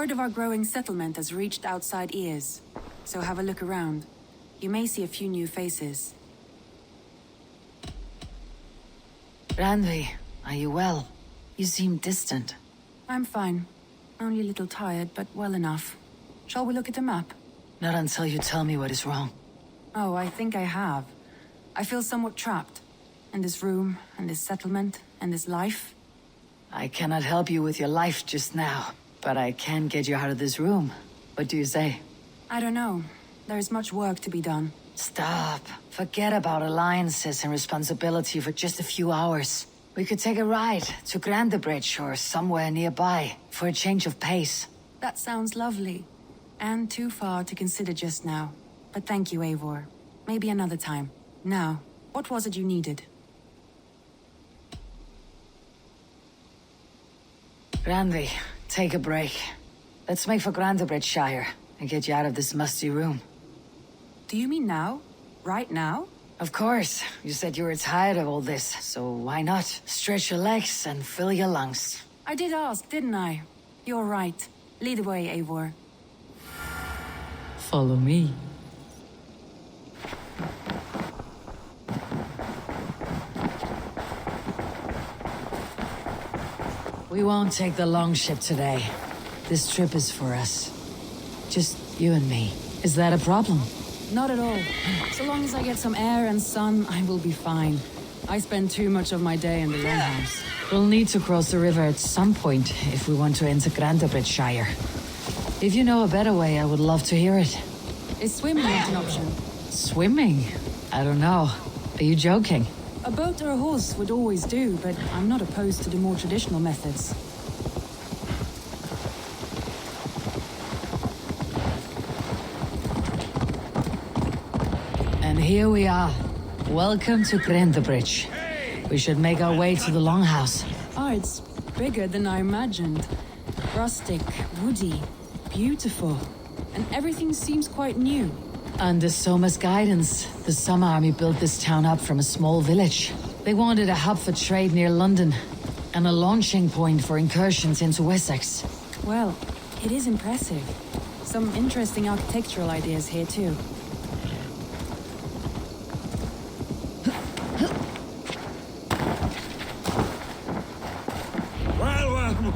Word of our growing settlement has reached outside ears, so have a look around. You may see a few new faces. Randvi, are you well? You seem distant. I'm fine. Only a little tired, but well enough. Shall we look at the map? Not until you tell me what is wrong. Oh, I think I have. I feel somewhat trapped. In this room, and this settlement, and this life. I cannot help you with your life just now, but I can get you out of this room. What do you say? I don't know. There is much work to be done. Stop. Forget about alliances and responsibility for just a few hours. We could take a ride to Grandebridge or somewhere nearby for a change of pace. That sounds lovely. And too far to consider just now. But thank you, Eivor. Maybe another time. Now, what was it you needed? Randvi, take a break. Let's make for Grandebridgeshire and get you out of this musty room. Do you mean now? Right now? Of course. You said you were tired of all this, so why not? Stretch your legs and fill your lungs. I did ask, didn't I? You're right. Lead the way, Eivor. Follow me. We won't take the long ship today. This trip is for us. Just you and me. Is that a problem? Not at all. So long as I get some air and sun, I will be fine. I spend too much of my day in the longhouse. We'll need to cross the river at some point if we want to enter Grandebridgeshire. If you know a better way, I would love to hear it. Is swimming not an option? Swimming? I don't know. Are you joking? A boat or a horse would always do, but I'm not opposed to the more traditional methods. And here we are. Welcome to Grandebridge. We should make our way to the Longhouse. Oh, it's bigger than I imagined. Rustic, woody, beautiful. And everything seems quite new. Under Soma's guidance, the Summer Army built this town up from a small village. They wanted a hub for trade near London, and a launching point for incursions into Wessex. Well, it is impressive. Some interesting architectural ideas here too.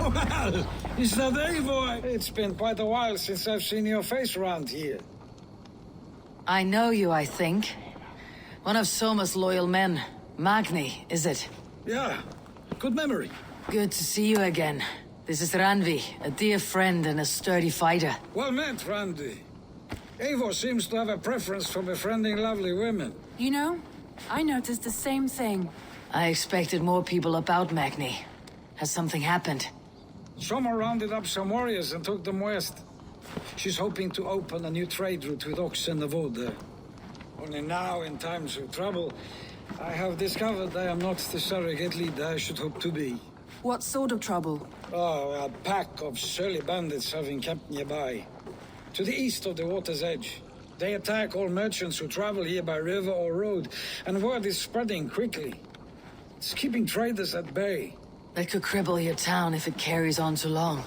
Well, is that Eivor? It's been quite a while since I've seen your face around here. I know you, I think. One of Soma's loyal men. Magni, is it? Yeah, good memory. Good to see you again. This is Randvi, a dear friend and a sturdy fighter. Well met, Randvi. Eivor seems to have a preference for befriending lovely women. You know, I noticed the same thing. I expected more people about Magni. Has something happened? Soma rounded up some warriors and took them west. She's hoping to open a new trade route with Ox and the Voda. Only now, in times of trouble, I have discovered I am not the surrogate leader I should hope to be. What sort of trouble? Oh, a pack of surly bandits have encamped nearby. To the east of the water's edge. They attack all merchants who travel here by river or road, and word is spreading quickly. It's keeping traders at bay. That could cripple your town if it carries on too long.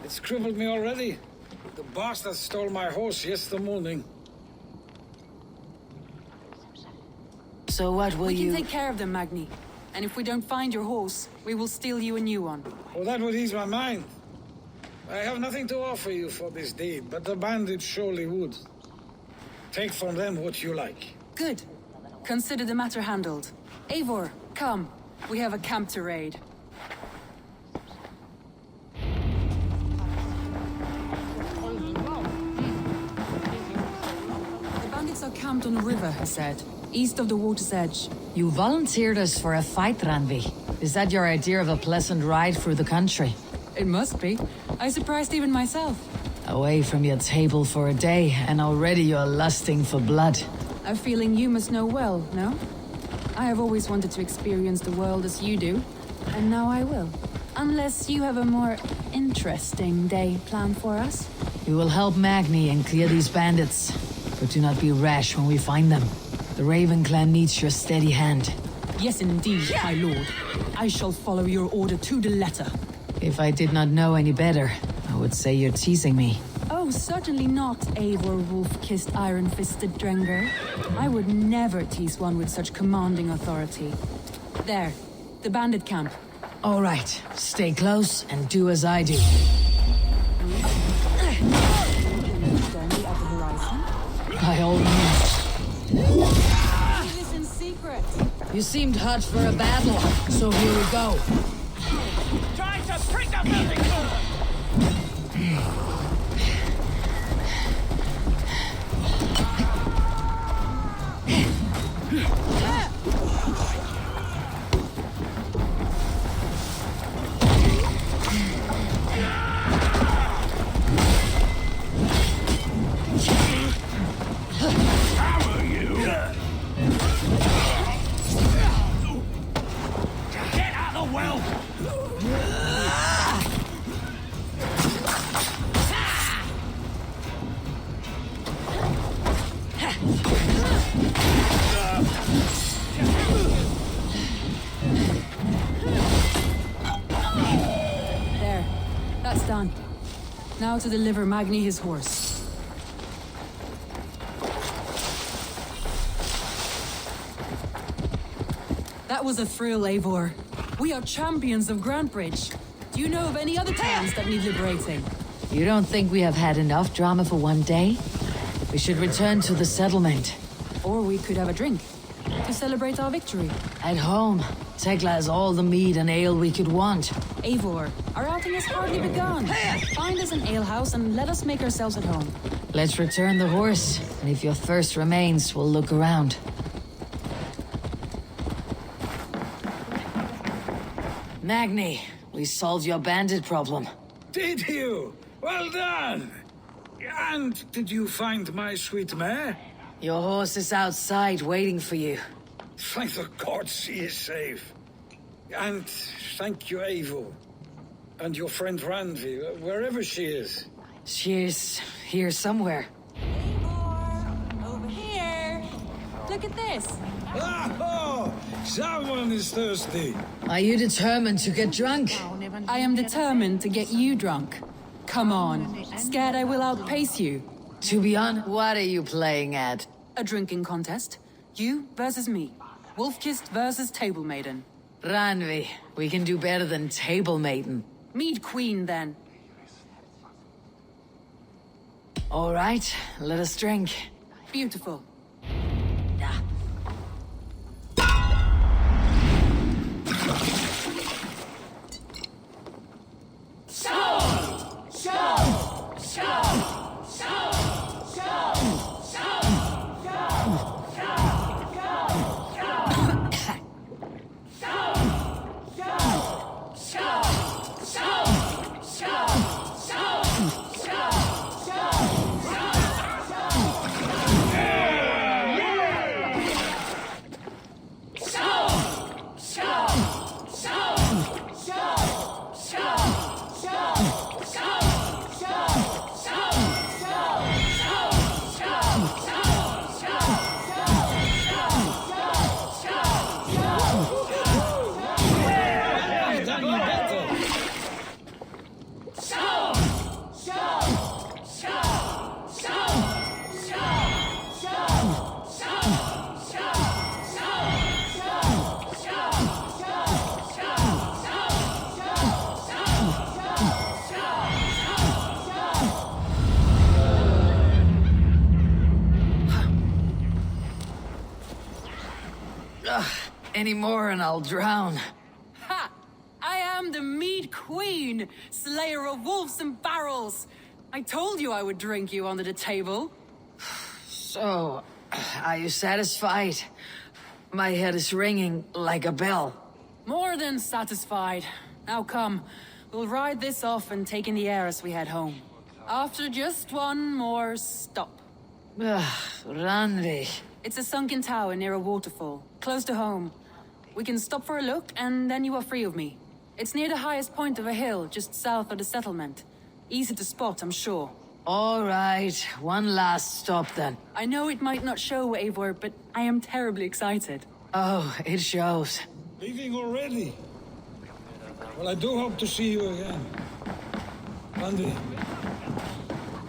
It's crippled me already. The bastard stole my horse yesterday morning. So what will you... We can take care of them, Magni. And if we don't find your horse, we will steal you a new one. Oh, that would ease my mind. I have nothing to offer you for this deed, but the bandits surely would. Take from them what you like. Good. Consider the matter handled. Eivor, come. We have a camp to raid. The bandits are camped on a river, he said. East of the water's edge. You volunteered us for a fight, Randvi. Is that your idea of a pleasant ride through the country? It must be. I surprised even myself. Away from your table for a day, and already you're lusting for blood. A feeling you must know well, no? I have always wanted to experience the world as you do, and now I will. Unless you have a more interesting day planned for us. We will help Magni and clear these bandits, but do not be rash when we find them. The Raven clan needs your steady hand. Yes, indeed, my lord. I shall follow your order to the letter. If I did not know any better, I would say you're teasing me. Oh, certainly not, Eivor wolf-kissed iron-fisted Drenger. I would never tease one with such commanding authority. There, the bandit camp. All right, stay close and do as I do. Firmly at the horizon. By all means. Do this in secret. You seemed hot for a battle, so here we go. Try to prick up nothing! Get out of the well! There, that's done. Now to deliver Magni his horse. That was a thrill, Eivor. We are champions of Grantbridge. Do you know of any other towns that need liberating? You don't think we have had enough drama for one day? We should return to the settlement. Or we could have a drink to celebrate our victory. At home, Tekla has all the mead and ale we could want. Eivor, our outing has hardly begun. Find us an alehouse and let us make ourselves at home. Let's return the horse, and if your thirst remains, we'll look around. Magni, we solved your bandit problem. Did you? Well done! And did you find my sweet mare? Your horse is outside waiting for you. Thank the gods she is safe. And thank you, Eivor. And your friend Randvi, wherever she is. She's here somewhere. Eivor, over here. Look at this. Oh, someone is thirsty. Are you determined to get drunk? I am determined to get you drunk. Come on. Scared I will outpace you. To be honest, what are you playing at? A drinking contest. You versus me. Wolf-kissed versus Table Maiden. Ranvi, we can do better than Table Maiden. Mead Queen, then. All right, let us drink. Beautiful. Any more and I'll drown. Ha! I am the Mead Queen, slayer of wolves and barrels. I told you I would drink you under the table. So, are you satisfied? My head is ringing like a bell. More than satisfied. Now come, we'll ride this off and take in the air as we head home. After just one more stop. Ranvi. It's a sunken tower near a waterfall, close to home. We can stop for a look, and then you are free of me. It's near the highest point of a hill, just south of the settlement. Easy to spot, I'm sure. All right, one last stop then. I know it might not show, Eivor, but I am terribly excited. Oh, it shows. Leaving already? Well, I do hope to see you again. Randy,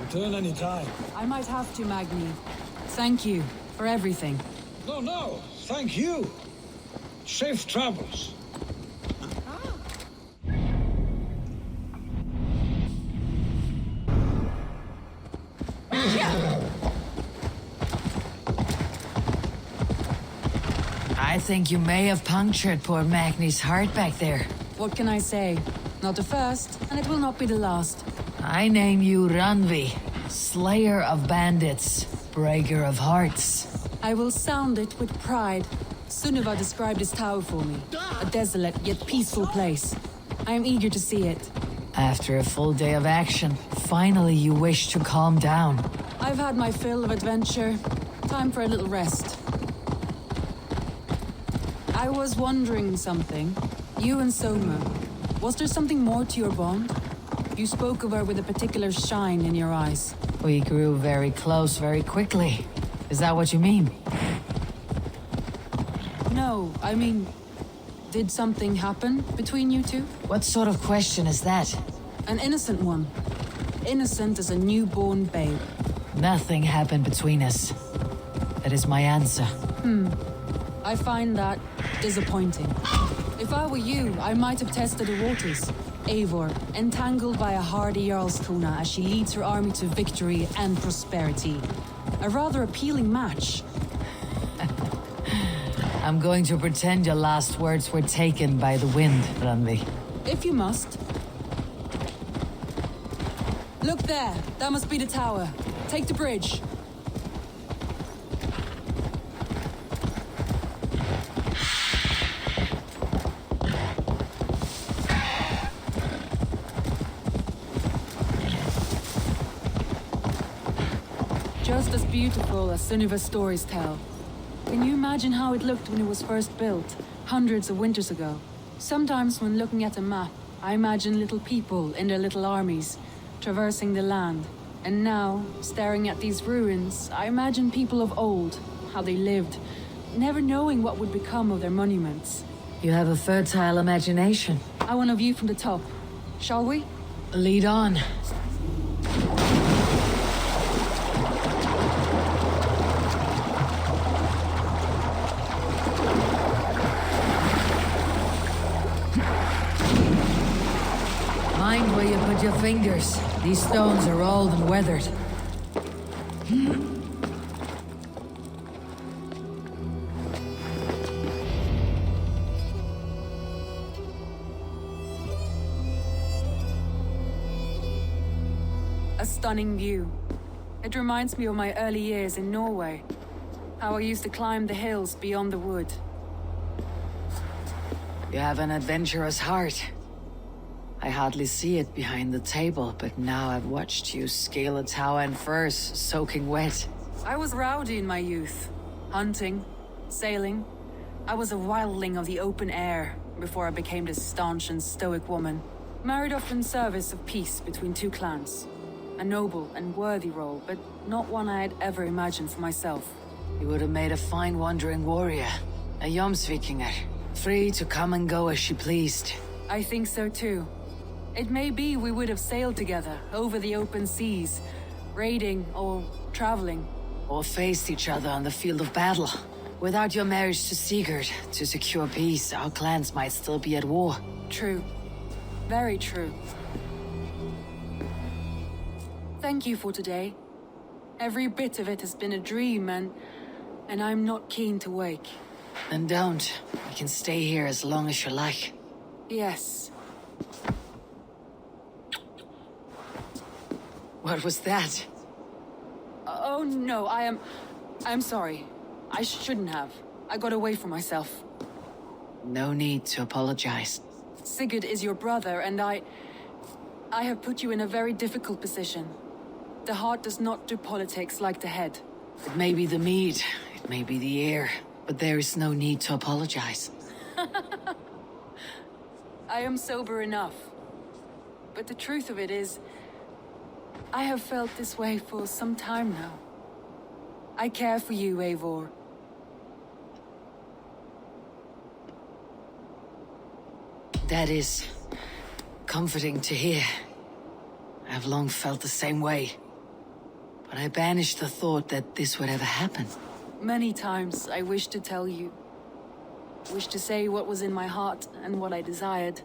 return any time. I might have to, Magni. Thank you for everything. No, thank you. Safe travels. I think you may have punctured poor Magni's heart back there. What can I say? Not the first, and it will not be the last. I name you Ranvi, slayer of bandits, breaker of hearts. I will sound it with pride. Sunniva described this tower for me. A desolate yet peaceful place. I am eager to see it. After a full day of action, finally you wish to calm down. I've had my fill of adventure. Time for a little rest. I was wondering something. You and Soma, was there something more to your bond? You spoke of her with a particular shine in your eyes. We grew very close very quickly. Is that what you mean? No, I mean, did something happen between you two? What sort of question is that? An innocent one. Innocent as a newborn babe. Nothing happened between us. That is my answer. I find that disappointing. If I were you, I might have tested the waters. Eivor, entangled by a hardy Jarlskona as she leads her army to victory and prosperity. A rather appealing match. I'm going to pretend your last words were taken by the wind, Ranvi. If you must. Look there, that must be the tower. Take the bridge. Just as beautiful as Sunniva's stories tell. Can you imagine how it looked when it was first built, hundreds of winters ago? Sometimes when looking at a map, I imagine little people in their little armies, traversing the land. And now, staring at these ruins, I imagine people of old, how they lived, never knowing what would become of their monuments. You have a fertile imagination. I want a view from the top. Shall we? Lead on. Mind where you put your fingers. These stones are old and weathered. A stunning view. It reminds me of my early years in Norway. How I used to climb the hills beyond the wood. You have an adventurous heart. I hardly see it behind the table, but now I've watched you scale a tower in furs, soaking wet. I was rowdy in my youth. Hunting, sailing. I was a wildling of the open air before I became this staunch and stoic woman. Married off in service of peace between two clans. A noble and worthy role, but not one I had ever imagined for myself. You would have made a fine wandering warrior. A Jomsvikinger, free to come and go as she pleased. I think so too. It may be we would have sailed together over the open seas, raiding or traveling. Or faced each other on the field of battle. Without your marriage to Sigurd, to secure peace, our clans might still be at war. True. Very true. Thank you for today. Every bit of it has been a dream and I'm not keen to wake. Then don't. We can stay here as long as you like. Yes. What was that? Oh no, I'm sorry. I shouldn't have. I got away from myself. No need to apologize. Sigurd is your brother, and I have put you in a very difficult position. The heart does not do politics like the head. It may be the mead, it may be the air, but there is no need to apologize. I am sober enough. But the truth of it is, I have felt this way for some time now. I care for you, Eivor. That is comforting to hear. I've long felt the same way. But I banished the thought that this would ever happen. Many times I wished to tell you. Wished to say what was in my heart and what I desired.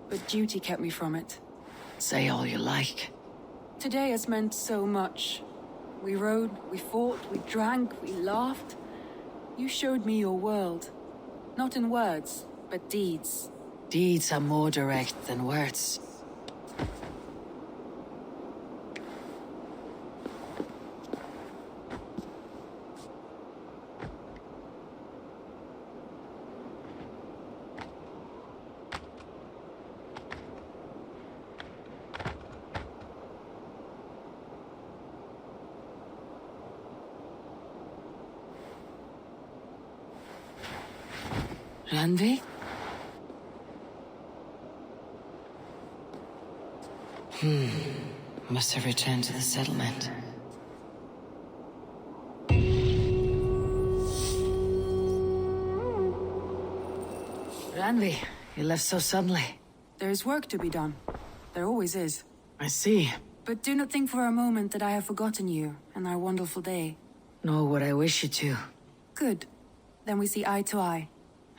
But duty kept me from it. Say all you like. Today has meant so much. We rode, we fought, we drank, we laughed. You showed me your world. Not in words, but deeds. Deeds are more direct than words. Randvi? Must have returned to the settlement. Randvi, you left so suddenly. There is work to be done. There always is. I see. But do not think for a moment that I have forgotten you and our wonderful day. Nor would I wish you to. Good. Then we see eye to eye.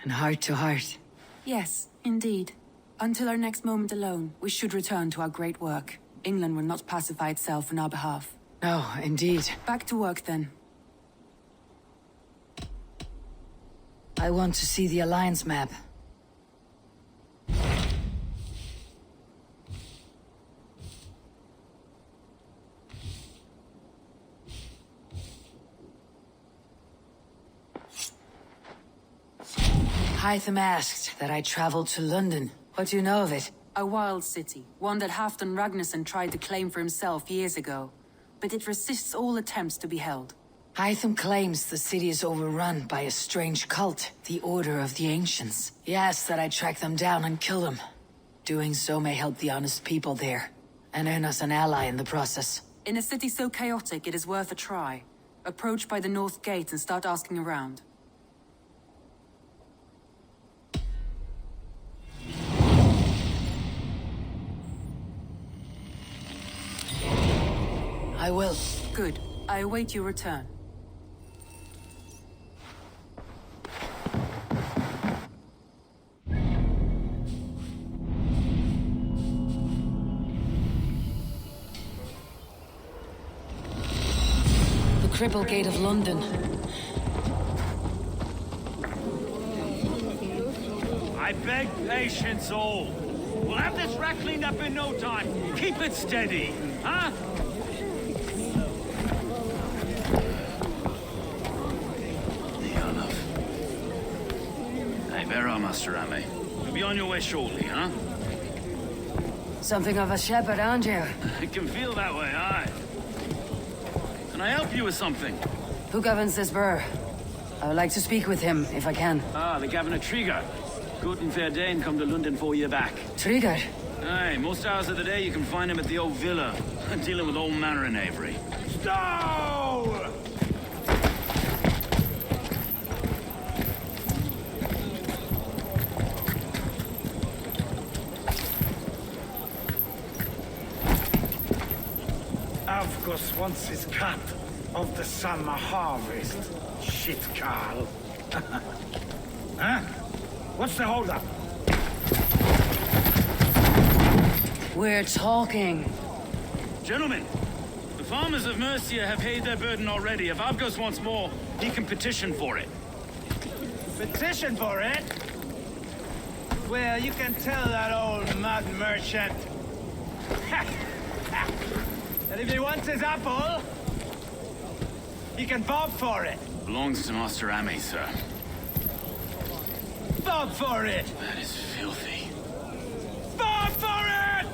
And heart to heart. Yes, indeed. Until our next moment alone, we should return to our great work. England will not pacify itself on our behalf. No, indeed. Back to work then. I want to see the Alliance map. Hytham asked that I travel to London. What do you know of it? A wild city, one that Halfdan Ragnarsson tried to claim for himself years ago. But it resists all attempts to be held. Hytham claims the city is overrun by a strange cult, the Order of the Ancients. He asks that I track them down and kill them. Doing so may help the honest people there, and earn us an ally in the process. In a city so chaotic, it is worth a try. Approach by the North Gate and start asking around. I will. Good. I await your return. The Cripple Gate of London. I beg patience all. We'll have this rat cleaned up in no time. Keep it steady, huh? Vera, Master Ame. You'll be on your way shortly, huh? Something of a shepherd, aren't you? I can feel that way, aye. Can I help you with something? Who governs this burr? I would like to speak with him, if I can. Ah, the Governor Trigger. Good and fair Dane come to London 4 year back. Trigger? Aye, most hours of the day you can find him at the old villa, dealing with all manner in Avery. Stow! Avgos wants his cut of the summer harvest. Shit, Carl. Huh? What's the holdup? We're talking. Gentlemen, the farmers of Mercia have paid their burden already. If Avgos wants more, he can petition for it. Petition for it? Well, you can tell that old mud merchant that if he wants his apple, he can bob for it. Belongs to Master Ame, sir. Bob for it! That is filthy. Bob for it!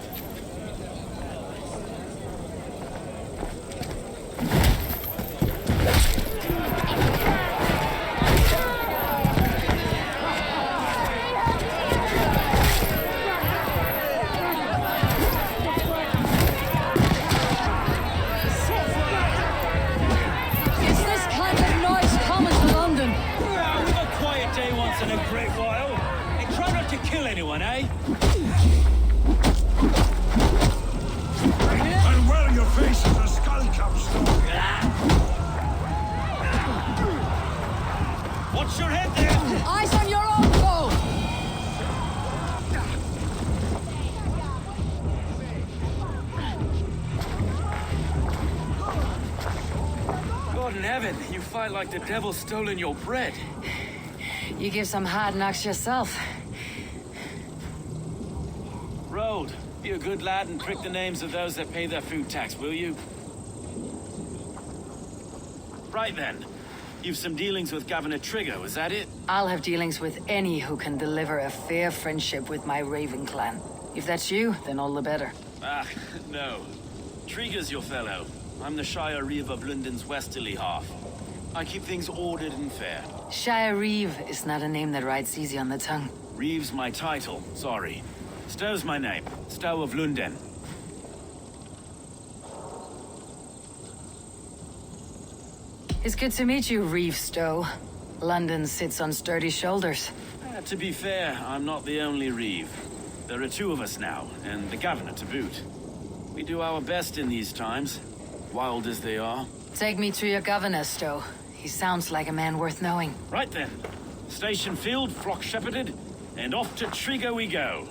Is this kind of noise common to London? Well, we've a quiet day once in a great while. And try not to kill anyone, God in heaven, you fight like the devil's stolen your bread. You give some hard knocks yourself. Road, be a good lad and prick the names of those that pay their food tax, will you? Right then. You've some dealings with Governor Trigger, is that it? I'll have dealings with any who can deliver a fair friendship with my Raven clan. If that's you, then all the better. Ah, no. Trigger's your fellow. I'm the Shire Reeve of London's westerly half. I keep things ordered and fair. Shire Reeve is not a name that rides easy on the tongue. Reeve's my title, sorry. Stow's my name. Stow of London. It's good to meet you, Reeve Stowe. London sits on sturdy shoulders. To be fair, I'm not the only Reeve. There are two of us now, and the governor to boot. We do our best in these times, wild as they are. Take me to your governor, Stowe. He sounds like a man worth knowing. Right then. Station filled, flock shepherded, and off to Trigger we go.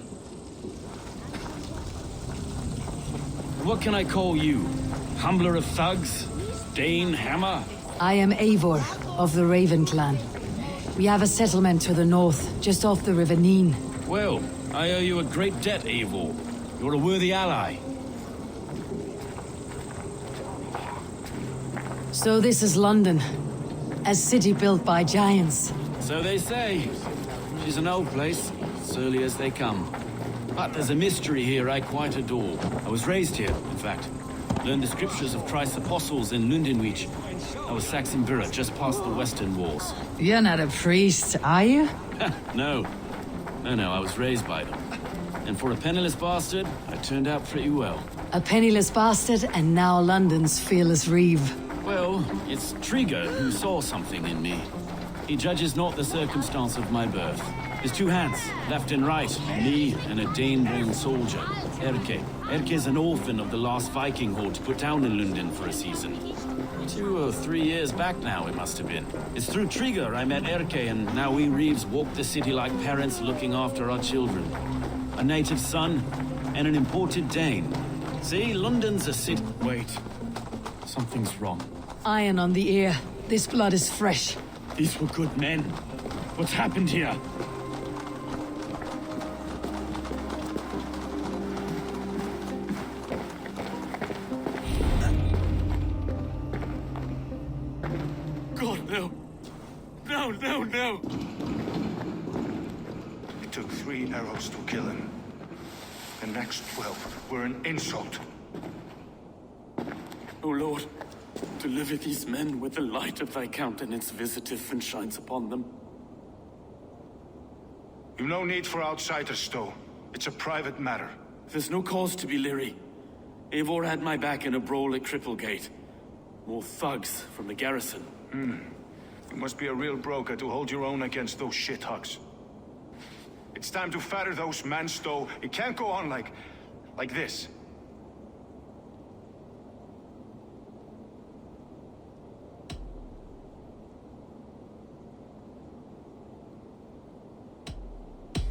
What can I call you? Humbler of thugs? Dane Hammer? I am Eivor, of the Raven clan. We have a settlement to the north, just off the River Neen. Well, I owe you a great debt, Eivor. You're a worthy ally. So this is London, a city built by giants. So they say. She's an old place, surly as they come. But there's a mystery here I quite adore. I was raised here, in fact. Learned the scriptures of Christ's apostles in Lundenwich. I was Saxon Borough, just past the western walls. You're not a priest, are you? No. No, I was raised by them. And for a penniless bastard, I turned out pretty well. A penniless bastard and now London's fearless Reeve. Well, it's Trigger who saw something in me. He judges not the circumstance of my birth. His two hands, left and right, me and a Dane-born soldier, Erke. Erke is an orphan of the last Viking horde put down in London for a season. 2 or 3 years back now, it must have been. It's through Trigger I met Erke, and now we Reeves walk the city like parents looking after our children. A native son and an imported Dane. See, London's a city... Wait. Something's wrong. Iron on the ear. This blood is fresh. These were good men. What's happened here? God, no. No. It took 3 arrows to kill him. The next 12 were an insult. O Lord, deliver these men with the light of thy countenance visitive and shines upon them. You've no need for outsiders, Stowe. It's a private matter. There's no cause to be leery. Eivor had my back in a brawl at Cripplegate. More thugs from the garrison. You must be a real broker to hold your own against those shithugs. It's time to fetter those men, Stowe. It can't go on like this.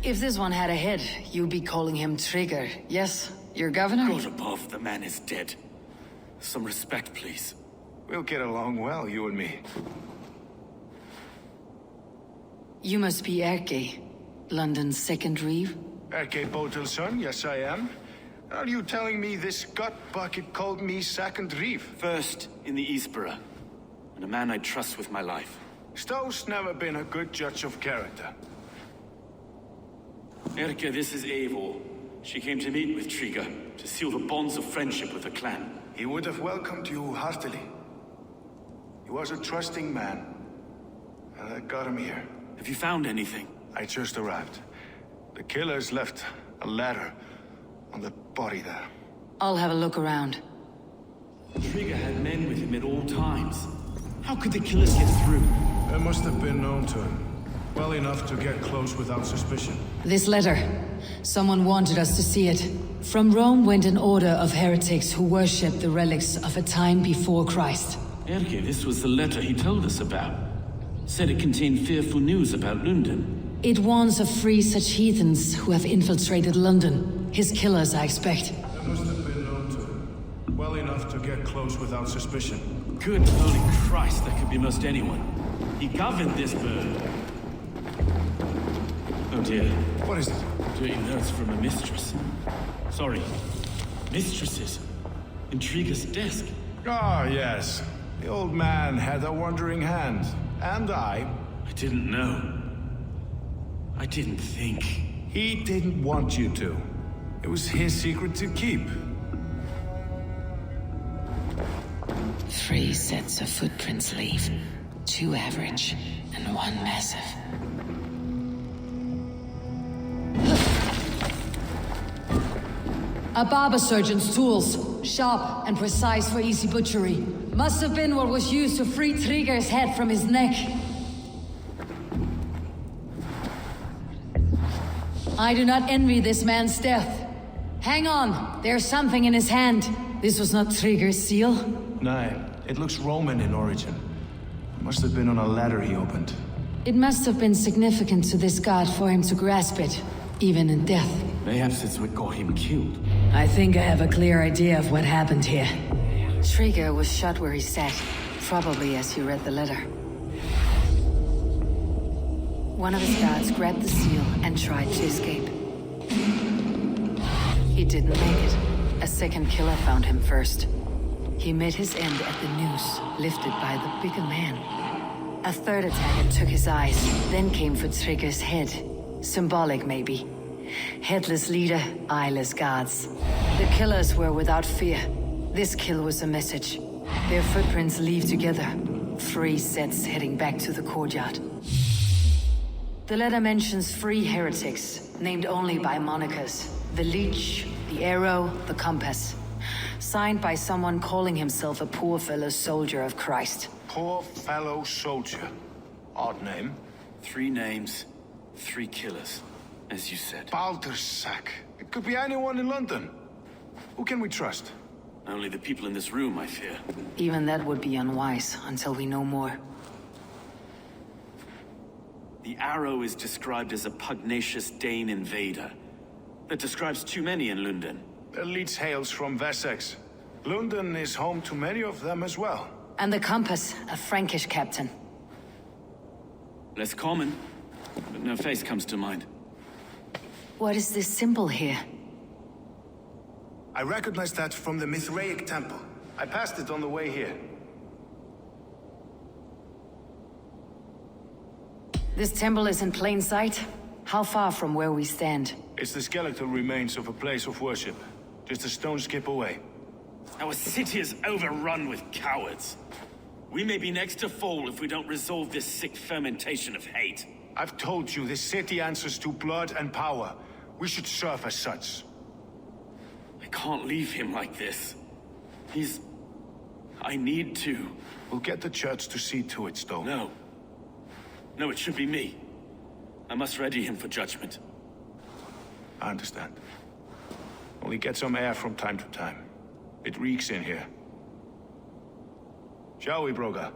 If this one had a head, you'd be calling him Trigger. Yes, your governor? God above, the man is dead. Some respect, please. We'll get along well, you and me. You must be Erke, London's second Reeve. Erke Botel's son, yes I am. Are you telling me this gut bucket called me second Reeve? First in the Eastborough, and a man I trust with my life. Stowe's never been a good judge of character. Erke, this is Eivor. She came to meet with Trigger, to seal the bonds of friendship with the clan. He would have welcomed you heartily. He was a trusting man, and I got him here. Have you found anything? I just arrived. The killers left a ladder on the body there. I'll have a look around. Trigger had men with him at all times. How could the killers get through? They must have been known to him. Well enough to get close without suspicion. This letter. Someone wanted us to see it. From Rome went an order of heretics who worshipped the relics of a time before Christ. Erke, this was the letter he told us about. Said it contained fearful news about London. It warns of free such heathens who have infiltrated London. His killers, I expect. They must have been known to him. Well enough to get close without suspicion. Good holy Christ, that could be most anyone. He governed this bird. Oh dear. What is it? Doing notes from a mistress. Sorry. Mistresses. Intrigue's desk. Ah, yes. The old man had a wandering hand. And I didn't know. I didn't think. He didn't want you to. It was his secret to keep. 3 sets of footprints leave. 2 average and 1 massive. A barber surgeon's tools, sharp and precise for easy butchery. Must have been what was used to free Trigger's head from his neck. I do not envy this man's death. Hang on, there's something in his hand. This was not Trigger's seal. No, it looks Roman in origin. Must have been on a ladder he opened. It must have been significant to this god for him to grasp it, even in death. Perhaps it's what got him killed. I think I have a clear idea of what happened here. Trigger was shot where he sat, probably as he read the letter. One of his guards grabbed the seal and tried to escape. He didn't make it. A second killer found him first. He met his end at the noose, lifted by the bigger man. A third attacker took his eyes, then came for Trigger's head. Symbolic, maybe. Headless leader, eyeless guards. The killers were without fear. This kill was a message. Their footprints leave together. 3 sets heading back to the courtyard. The letter mentions 3 heretics, named only by monikers. The Leech, the Arrow, the Compass. Signed by someone calling himself a poor fellow soldier of Christ. Poor fellow soldier. Odd name. 3 names, 3 killers, as you said. Baldersack. It could be anyone in London. Who can we trust? Only the people in this room, I fear. Even that would be unwise until we know more. The Arrow is described as a pugnacious Dane invader. That describes too many in London. The Leech hails from Wessex. London is home to many of them as well. And the Compass, a Frankish captain. Less common, but no face comes to mind. What is this symbol here? I recognize that from the Mithraic temple. I passed it on the way here. This temple is in plain sight? How far from where we stand? It's the skeletal remains of a place of worship. Just a stone's skip away. Our city is overrun with cowards. We may be next to fall if we don't resolve this sick fermentation of hate. I've told you, this city answers to blood and power. We should serve as such. I can't leave him like this. I need to. We'll get the church to see to it, Stowe. No. No, it should be me. I must ready him for judgment. I understand. Only get some air from time to time. It reeks in here. Shall we, Broga?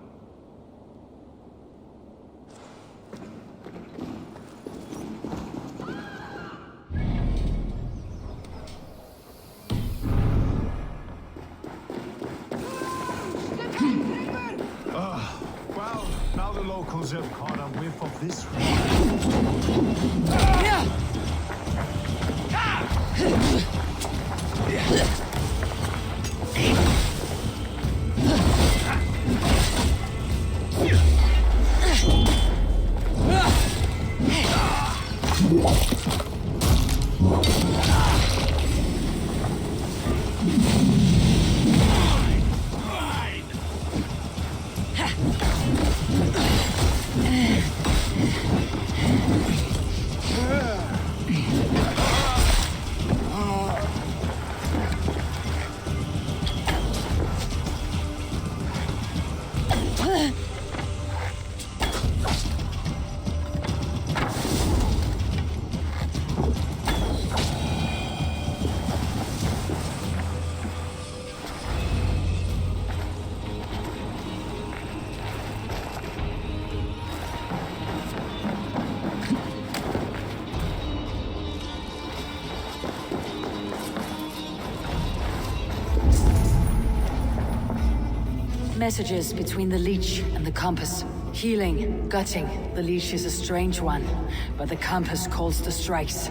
Well, now the locals have caught a whiff of this. Messages between the leech and the compass. Healing, gutting. The leech is a strange one, but the compass calls the strikes.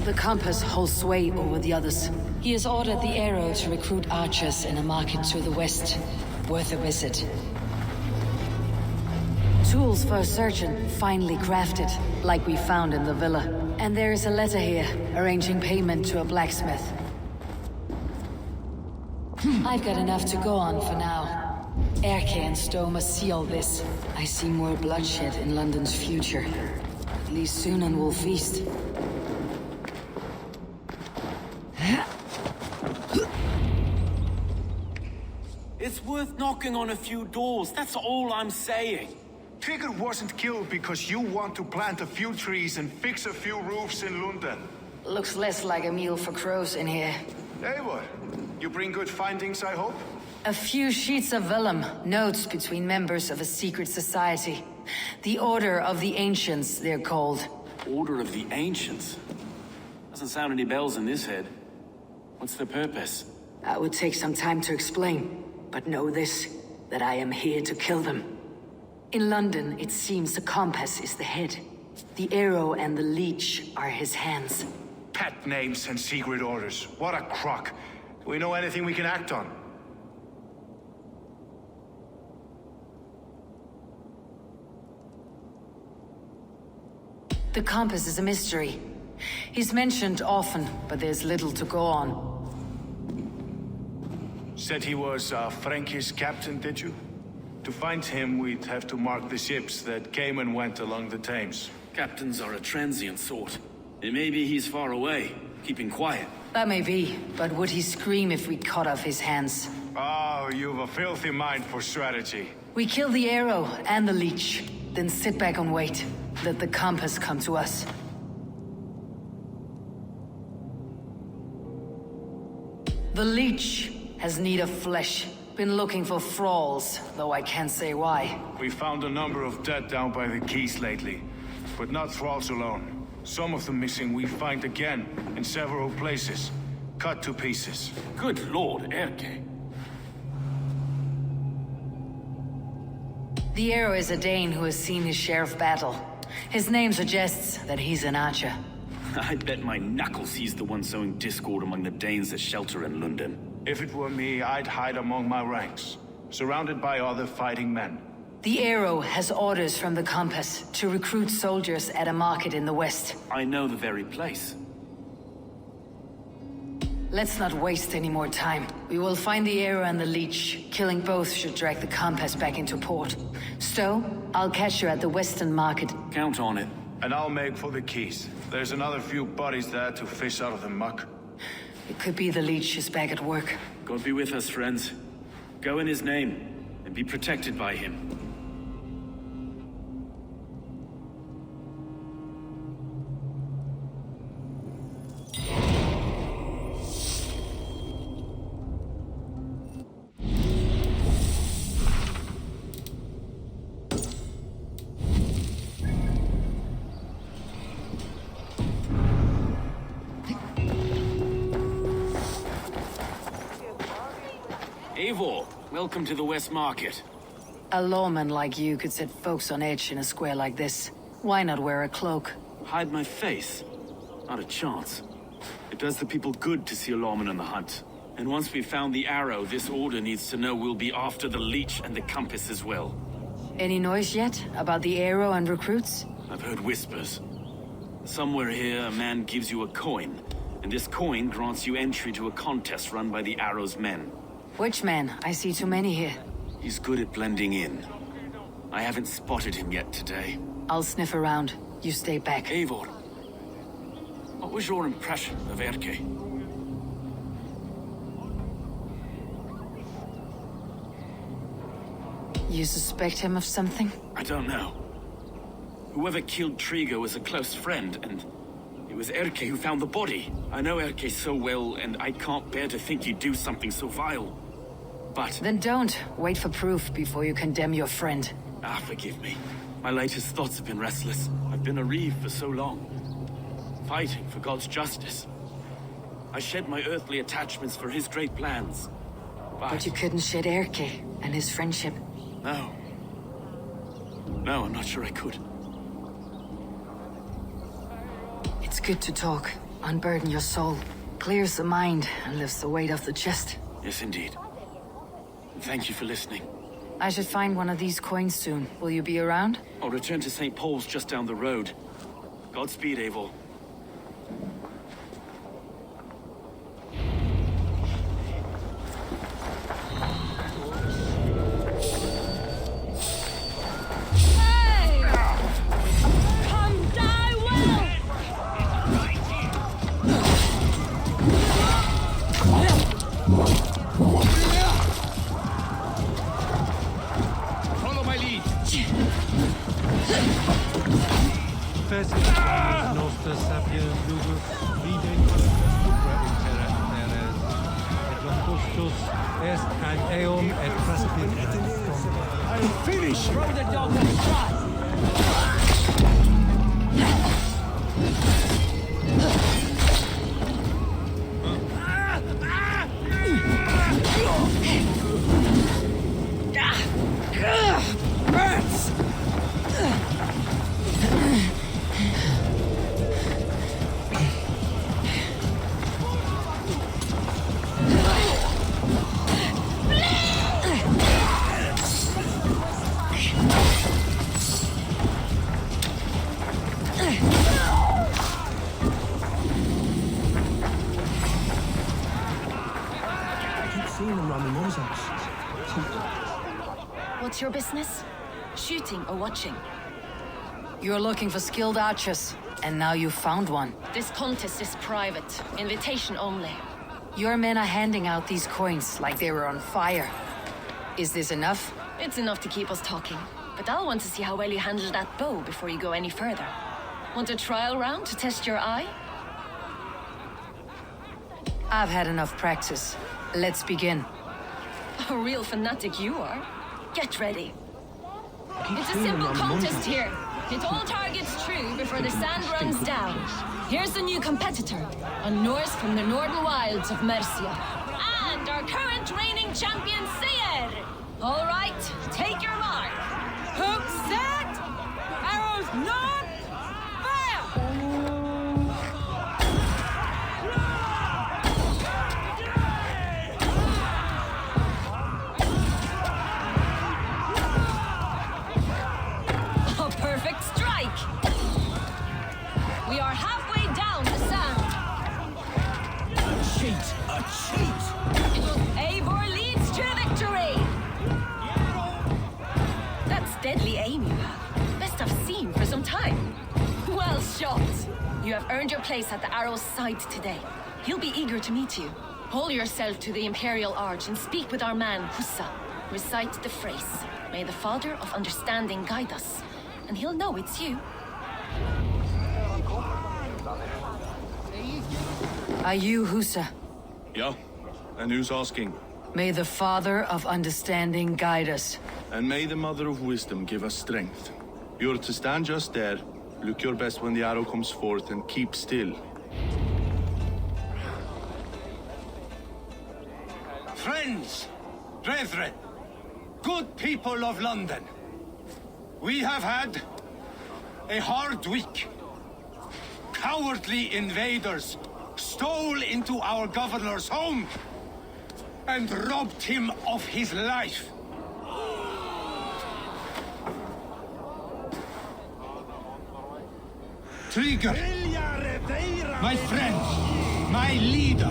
The compass holds sway over the others. He has ordered the arrow to recruit archers in a market to the west. Worth a visit. Tools for a surgeon, finely crafted, like we found in the villa. And there is a letter here, arranging payment to a blacksmith. I've got enough to go on for now. Erke and Stowe must see all this. I see more bloodshed in London's future. At least soon and we'll feast. It's worth knocking on a few doors, that's all I'm saying. Trigger wasn't killed because you want to plant a few trees and fix a few roofs in London. Looks less like a meal for crows in here. Hey, what? You bring good findings, I hope? A few sheets of vellum, notes between members of a secret society. The Order of the Ancients, they're called. Order of the Ancients? Doesn't sound any bells in this head. What's the purpose? That would take some time to explain, but know this, that I am here to kill them. In London, it seems the compass is the head. The arrow and the leech are his hands. Pet names and secret orders. What a crock. Do we know anything we can act on? The compass is a mystery. He's mentioned often, but there's little to go on. Said he was a Frankish captain, did you? To find him, we'd have to mark the ships that came and went along the Thames. Captains are a transient sort. And maybe he's far away, keeping quiet. That may be, but would he scream if we cut off his hands? Oh, you've a filthy mind for strategy. We kill the arrow and the leech, then sit back and wait. Let the compass come to us. The leech has need of flesh. Been looking for thralls, though I can't say why. We found a number of dead down by the quays lately, but not thralls alone. Some of the missing we find again in several places, cut to pieces. Good lord, Erke. The arrow is a Dane who has seen his share of battle. His name suggests that he's an archer. I bet my knuckles he's the one sowing discord among the Danes that shelter in London. If it were me, I'd hide among my ranks, surrounded by other fighting men. The arrow has orders from the compass to recruit soldiers at a market in the west. I know the very place. Let's not waste any more time. We will find the arrow and the leech. Killing both should drag the compass back into port. Stowe, I'll catch you at the western market. Count on it. And I'll make for the quays. There's another few bodies there to fish out of the muck. It could be the leech is back at work. God be with us, friends. Go in his name, and be protected by him. Eivor, welcome to the West Market. A lawman like you could set folks on edge in a square like this. Why not wear a cloak? Hide my face? Not a chance. It does the people good to see a lawman on the hunt. And once we've found the arrow, this order needs to know we'll be after the leech and the compass as well. Any noise yet about the arrow and recruits? I've heard whispers. Somewhere here, a man gives you a coin, and this coin grants you entry to a contest run by the arrow's men. Which man? I see too many here. He's good at blending in. I haven't spotted him yet today. I'll sniff around. You stay back. Eivor, what was your impression of Erke? You suspect him of something? I don't know. Whoever killed Trigo was a close friend, and it was Erke who found the body. I know Erke so well, and I can't bear to think he'd do something so vile. But... Then don't. Wait for proof before you condemn your friend. forgive me. My latest thoughts have been restless. I've been a reeve for so long. fighting for God's justice. I shed my earthly attachments for his great plans. But you couldn't shed Erke and his friendship. No. No, I'm not sure I could. It's good to talk. Unburden your soul. Clears the mind and lifts the weight off the chest. Yes, indeed. And thank you for listening. I should find one of these coins soon. Will you be around? I'll return to St. Paul's just down the road. Godspeed, Eivor. I'll finish! Throw the dog a shot! What's your business? Shooting or watching? You're looking for skilled archers, and now you've found one. This contest is private. Invitation only. Your men are handing out these coins like they were on fire. Is this enough? It's enough to keep us talking. But I'll want to see how well you handle that bow before you go any further. Want a trial round to test your eye? I've had enough practice. Let's begin. A real fanatic you are. Get ready. It's a simple contest here. Hit all targets true before the sand runs down. Here's the new competitor, a Norse from the northern wilds of Mercia. And our current reigning champion, Seir. All right, take your mark. Hooks set! Arrows not! Fire! A perfect strike! We are halfway down the sand. A cheat! It was Eivor leads to victory! That's deadly aim you have. Best I've seen for some time. Well shot! You have earned your place at the arrow's side today. He'll be eager to meet you. Hold yourself to the Imperial Arch and speak with our man, Hussa. Recite the phrase. May the Father of Understanding guide us. And he'll know it's you. Are you Husa? Yeah? And who's asking? May the Father of Understanding guide us. And may the Mother of Wisdom give us strength. You're to stand just there, look your best when the arrow comes forth, and keep still. Friends, brethren, good people of London, we have had a hard week. Cowardly invaders stole into our governor's home and robbed him of his life. Trigger, my friend, my leader,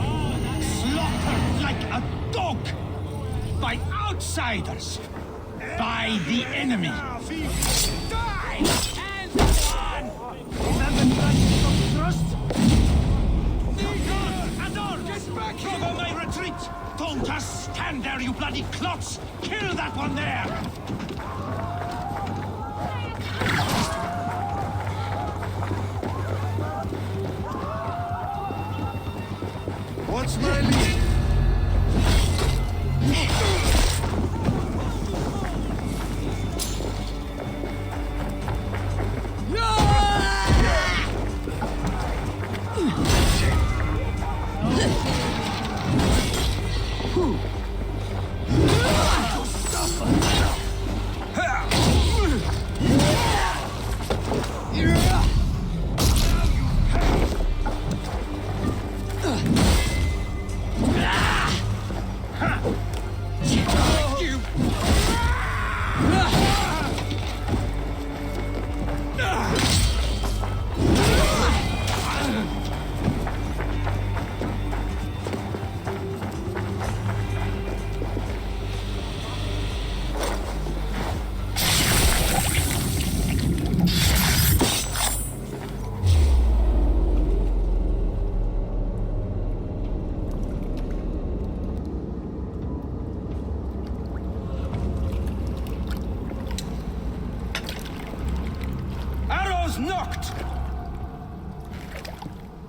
slaughtered like a dog by outsiders, by the enemy. Die! And one! Remember trying to thrust? Ador, get back! Cover my retreat! Don't just stand there, you bloody clots! Kill that one there! What's my lead?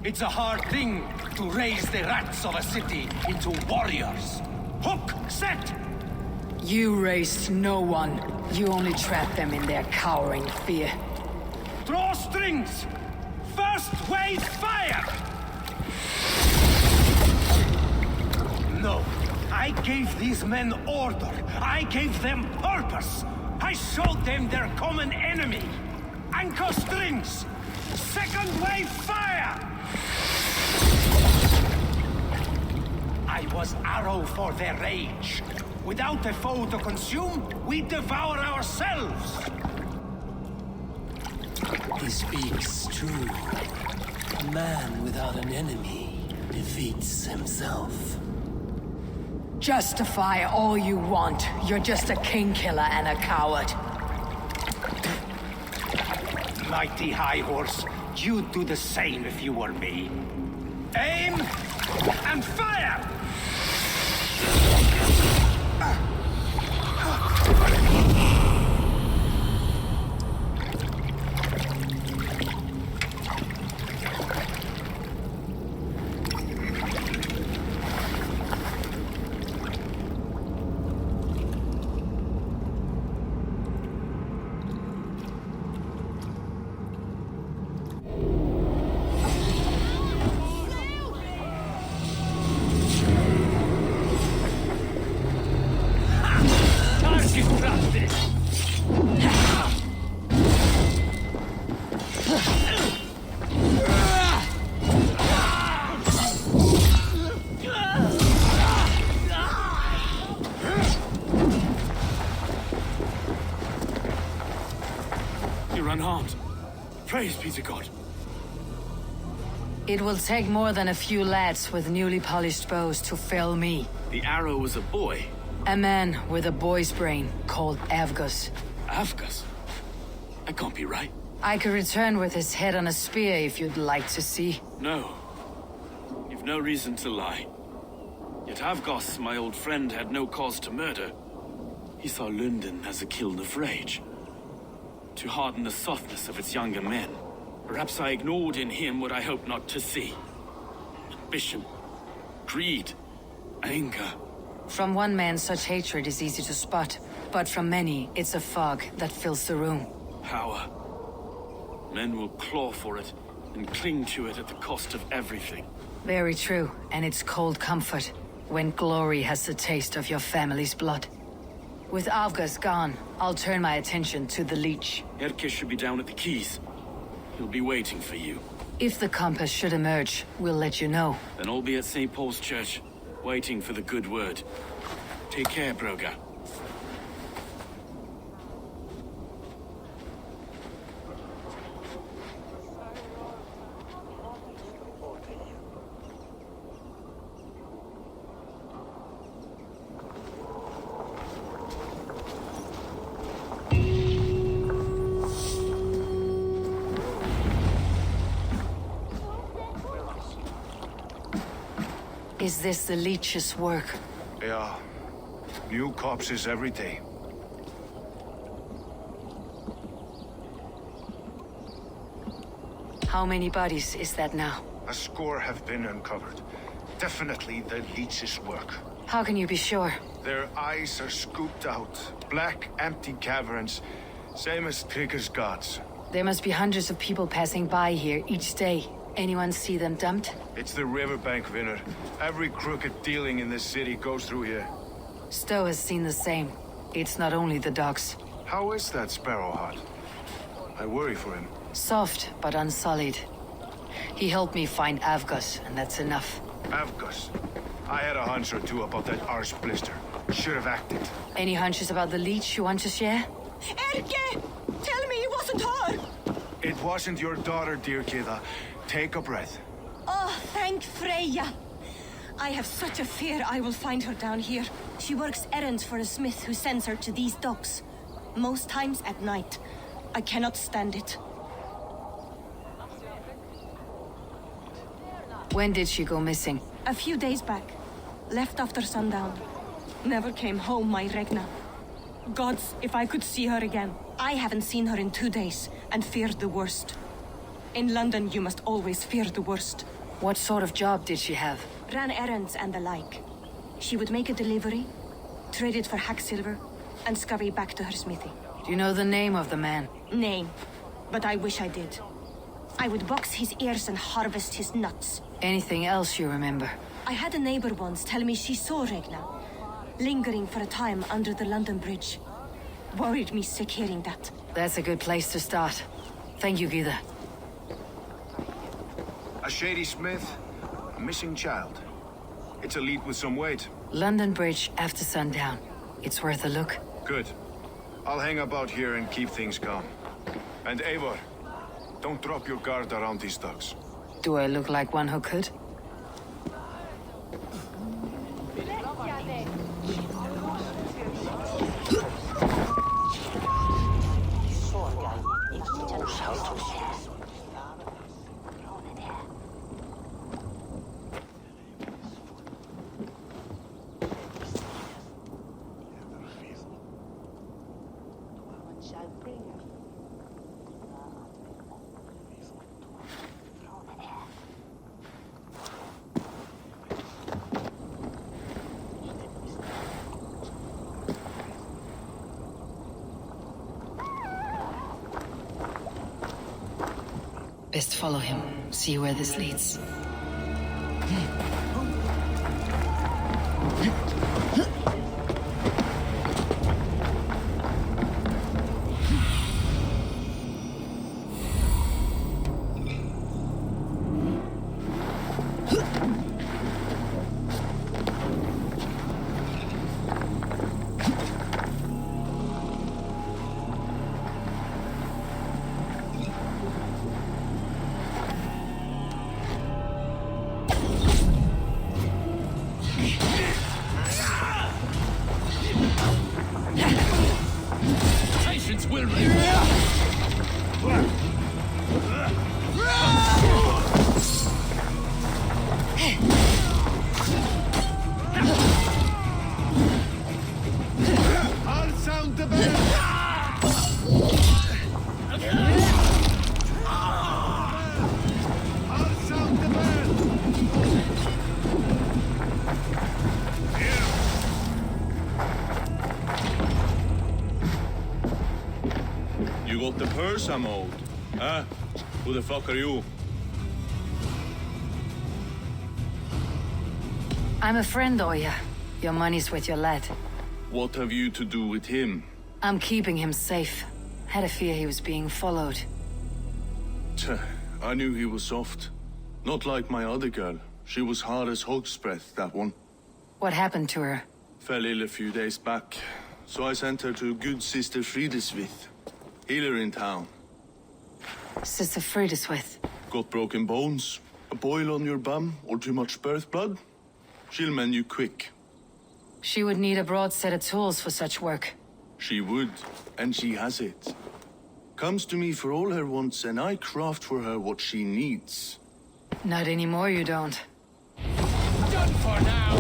It's a hard thing to raise the rats of a city into warriors. Hook, set! You raised no one. You only trapped them in their cowering fear. Draw strings! First wave fire! No, I gave these men order. I gave them purpose. I showed them their common enemy. Anchor strings! Second wave fire! I was arrow for their rage. Without a foe to consume, we devour ourselves. He speaks true. A man without an enemy defeats himself. Justify all you want. You're just a king killer and a coward. Mighty High Horse, you'd do the same if you were me. Aim and fire! You're unharmed. Praise be to God. It will take more than a few lads with newly polished bows to fell me. The arrow was a boy. A man with a boy's brain called Avgus. Avgus? That can't be right. I could return with his head on a spear if you'd like to see. No. You've no reason to lie. Yet Avgos, my old friend, had no cause to murder. He saw London as a kiln of rage. To harden the softness of its younger men. Perhaps I ignored in him what I hoped not to see. Ambition, greed, anger. From one man, such hatred is easy to spot. But from many, it's a fog that fills the room. Power. Men will claw for it and cling to it at the cost of everything. Very true, and it's cold comfort when glory has the taste of your family's blood. With Avgas gone, I'll turn my attention to the Leech. Erke should be down at the quays. He'll be waiting for you. If the compass should emerge, we'll let you know. Then I'll be at St. Paul's Church, waiting for the good word. Take care, Broga. Is this the Leech's work? Yeah. New corpses every day. How many bodies is that now? A score have been uncovered. Definitely the Leech's work. How can you be sure? Their eyes are scooped out. Black, empty caverns. Same as Trigger's gods. There must be hundreds of people passing by here each day. Anyone see them dumped? It's the riverbank, Vinner. Every crooked dealing in this city goes through here. Stowe has seen the same. It's not only the docks. How is that Sparrowheart? I worry for him. Soft, but unsullied. He helped me find Avgus, and that's enough. Avgus. I had a hunch or two about that arse blister. Should have acted. Any hunches about the Leech you want to share? Erke! Tell me it wasn't her! It wasn't your daughter, dear Kida. Take a breath. Oh, thank Freya. I have such a fear I will find her down here. She works errands for a smith who sends her to these docks. Most times at night. I cannot stand it. When did she go missing? A few days back. Left after sundown. Never came home, my Regna. Gods, if I could see her again. I haven't seen her in 2 days, and feared the worst. In London, you must always fear the worst. What sort of job did she have? Ran errands and the like. She would make a delivery, trade it for hack silver, and scurry back to her smithy. Do you know the name of the man? Name. But I wish I did. I would box his ears and harvest his nuts. Anything else you remember? I had a neighbor once tell me she saw Regna, lingering for a time under the London Bridge. Worried me sick hearing that. That's a good place to start. Thank you, Gita. A shady smith, a missing child. It's a lead with some weight. London Bridge after sundown. It's worth a look. Good. I'll hang about here and keep things calm. And Eivor, don't drop your guard around these thugs. Do I look like one who could? Best follow him, see where this leads. You got the purse I'm owed. Huh? Who the fuck are you? I'm a friend, Oya. Your money's with your lad. What have you to do with him? I'm keeping him safe. Had a fear he was being followed. I knew he was soft. Not like my other girl. She was hard as hog's breath, that one. What happened to her? Fell ill a few days back. So I sent her to good Sister Frideswith. Healer in town. Sister Frideswith. Got broken bones, a boil on your bum, or too much birth blood? She'll mend you quick. She would need a broad set of tools for such work. She would, and she has it. Comes to me for all her wants, and I craft for her what she needs. Not anymore, you don't. Done for now!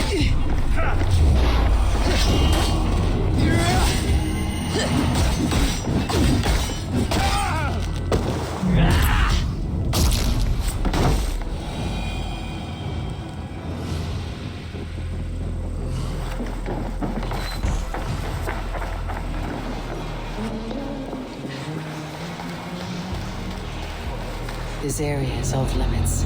This area is off limits.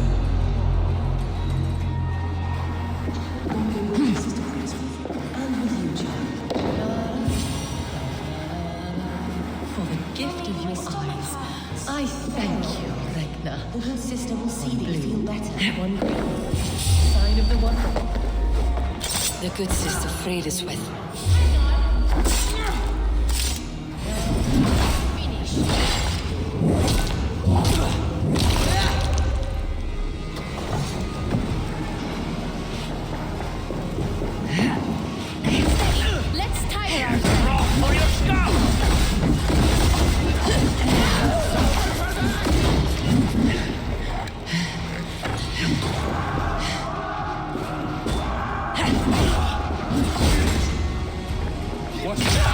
For the gift of your eyes, I thank you, Regna. The good sister will see that you feel better. One sign of the one. The good Sister Frideswith. Let's tie her. For your scalp! What's that?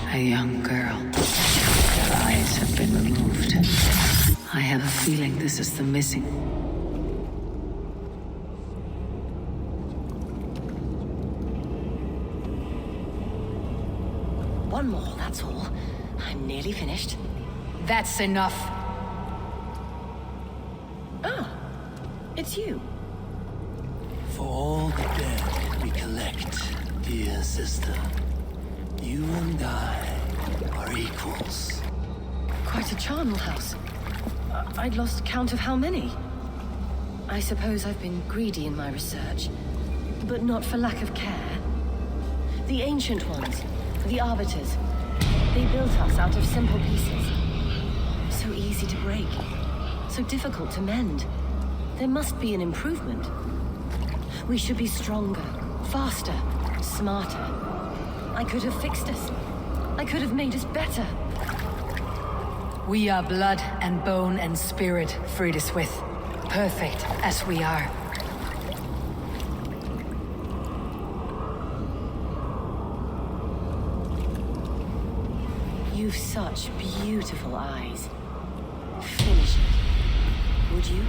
A young girl. Her eyes have been removed. I have a feeling this is the missing. One more, that's all. I'm nearly finished. That's enough. Ah, it's you. For all the dead we collect, dear sister, you and I are equals. Quite a charnel house. I'd lost count of how many. I suppose I've been greedy in my research, but not for lack of care. The ancient ones, the arbiters, they built us out of simple pieces. So easy to break, so difficult to mend. There must be an improvement. We should be stronger, faster, smarter. I could have fixed us. I could have made us better. We are blood and bone and spirit, Frideswith. Perfect as we are. You've such beautiful eyes. Finish it, would you?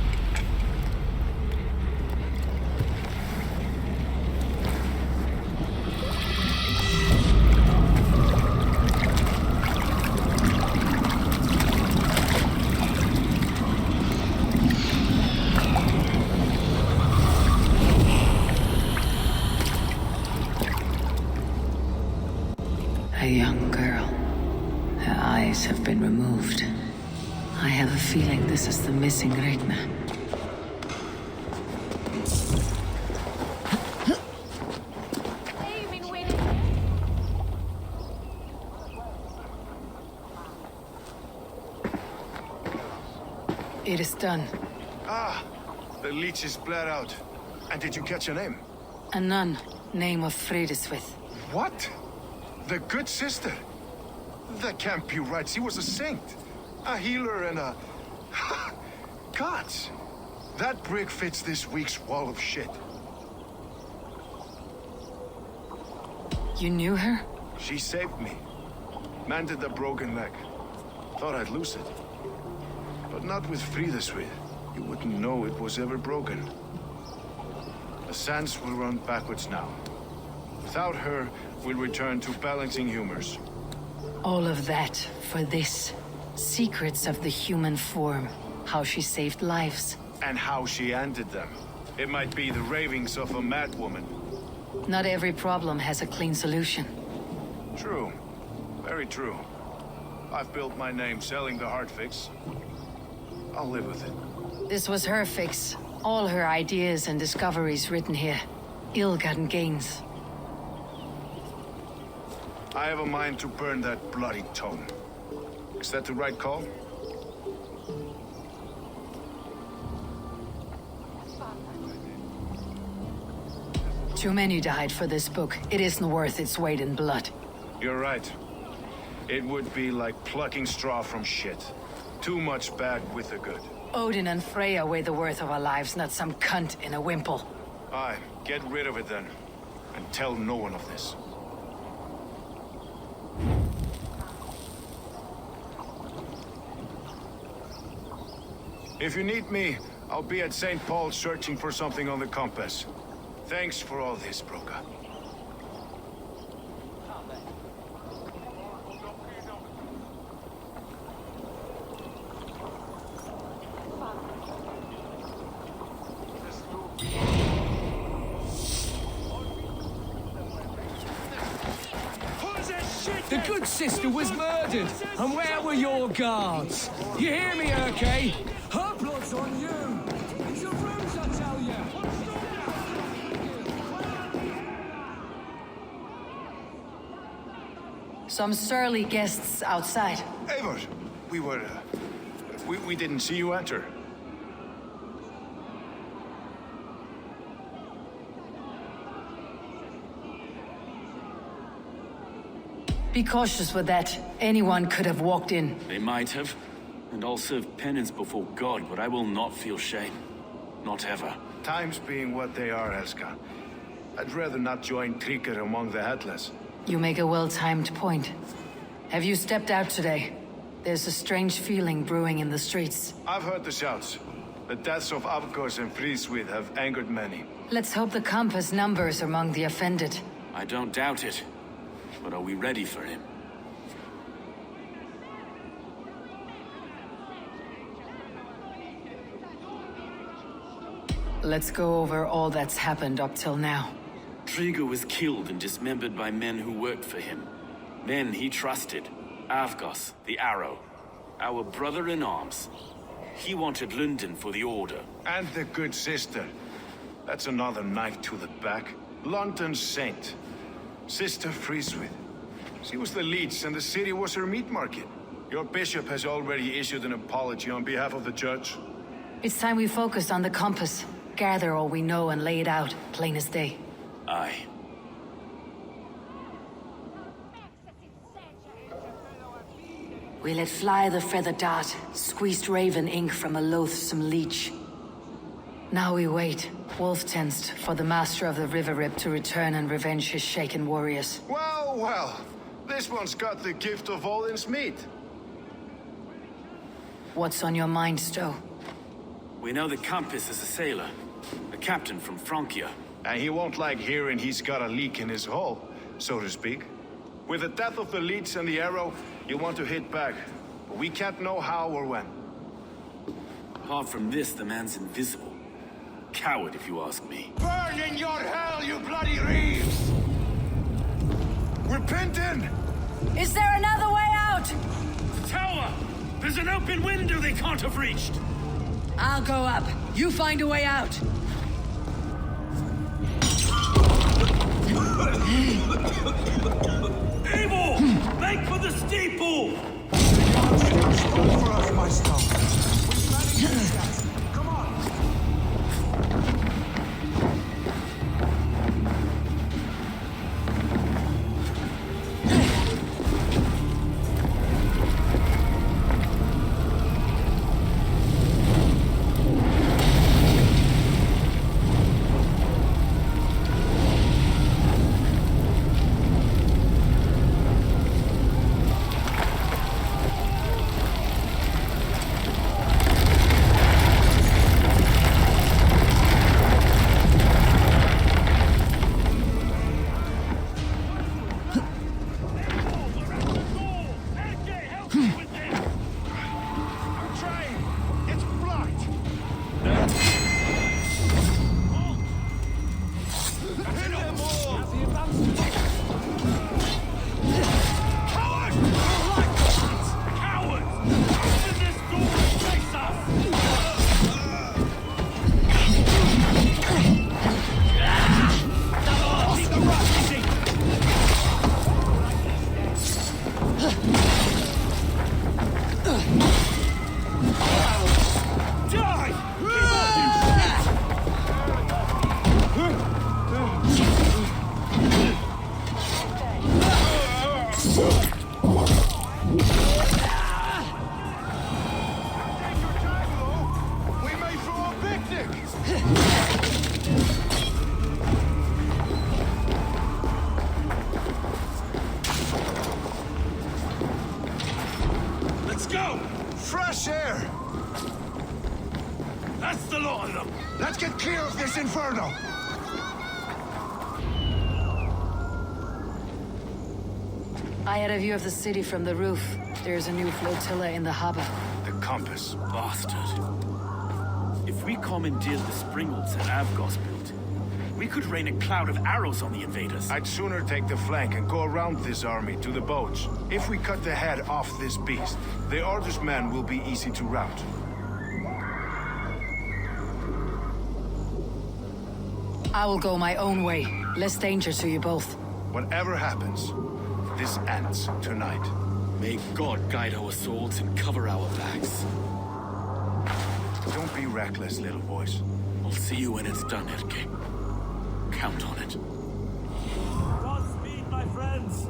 A young girl. Her eyes have been removed. I have a feeling this is the missing Regna. It is done. Ah, the leech is bled out. And did you catch her name? A nun, name of Frideswith. What? The good sister? That can't be right. She was a saint. A healer and a... Gods! That brick fits this week's wall of shit. You knew her? She saved me. Mended a broken leg. Thought I'd lose it. But not with Frideswith. You wouldn't know it was ever broken. The sands will run backwards now. Without her, we'll return to balancing humors. All of that for this. Secrets of the human form. How she saved lives. And how she ended them. It might be the ravings of a madwoman. Not every problem has a clean solution. True. Very true. I've built my name selling the heart fix. I'll live with it. This was her fix. All her ideas and discoveries written here. Ill-gotten gains. I have a mind to burn that bloody tome. Is that the right call? Too many died for this book. It isn't worth its weight in blood. You're right. It would be like plucking straw from shit. Too much bad with the good. Odin and Freya weigh the worth of our lives, not some cunt in a wimple. Aye, get rid of it then. And tell no one of this. If you need me, I'll be at St. Paul's searching for something on the compass. Thanks for all this, Broca. The good sister was murdered, and where were your guards? You hear me, okay? Her blood's on you. It's your rooms, I tell you. Some surly guests outside. Eivor, we didn't see you enter. Be cautious with that. Anyone could have walked in. They might have, and I'll serve penance before God, but I will not feel shame. Not ever. Times being what they are, Elska. I'd rather not join Trigger among the Headless. You make a well-timed point. Have you stepped out today? There's a strange feeling brewing in the streets. I've heard the shouts. The deaths of Avgos and Friswith have angered many. Let's hope the camp has numbers among the offended. I don't doubt it. But are we ready for him? Let's go over all that's happened up till now. Trigger was killed and dismembered by men who worked for him. Men he trusted. Avgos, the Arrow. Our brother-in-arms. He wanted London for the Order. And the good sister. That's another knife to the back. London's saint. Sister Friswith. She was the leech and the city was her meat market. Your bishop has already issued an apology on behalf of the church. It's time we focused on the compass. Gather all we know and lay it out, plain as day. Aye. We let fly the feather dart, squeezed raven ink from a loathsome leech. Now we wait, wolf-tensed, for the master of the river rip to return and revenge his shaken warriors. Well, well. This one's got the gift of Odin's meat. What's on your mind, Stowe? We know the Compass is a sailor. A captain from Francia. And he won't like hearing he's got a leak in his hull, so to speak. With the death of the leech and the Arrow, you want to hit back. But we can't know how or when. Apart from this, the man's invisible. Coward, if you ask me. Burn in your hell, you bloody reeves! We're pinned in! Is there another way out? Tower! There's an open window they can't have reached! I'll go up. You find a way out. Evil! Make for the steeple! For us, my stuff. Come on! Fresh air! That's the lot of them! Let's get clear of this inferno! I had a view of the city from the roof. There's a new flotilla in the harbor. The compass. Bastard. If we commandeered the springalds that Avgos built, we could rain a cloud of arrows on the invaders. I'd sooner take the flank and go around this army to the boats. If we cut the head off this beast, the Order's men will be easy to rout. I will go my own way. Less danger to you both. Whatever happens, this ends tonight. May God guide our swords and cover our backs. Don't be reckless, little boys. I'll see you when it's done, Erke. Count on it. Godspeed, my friends!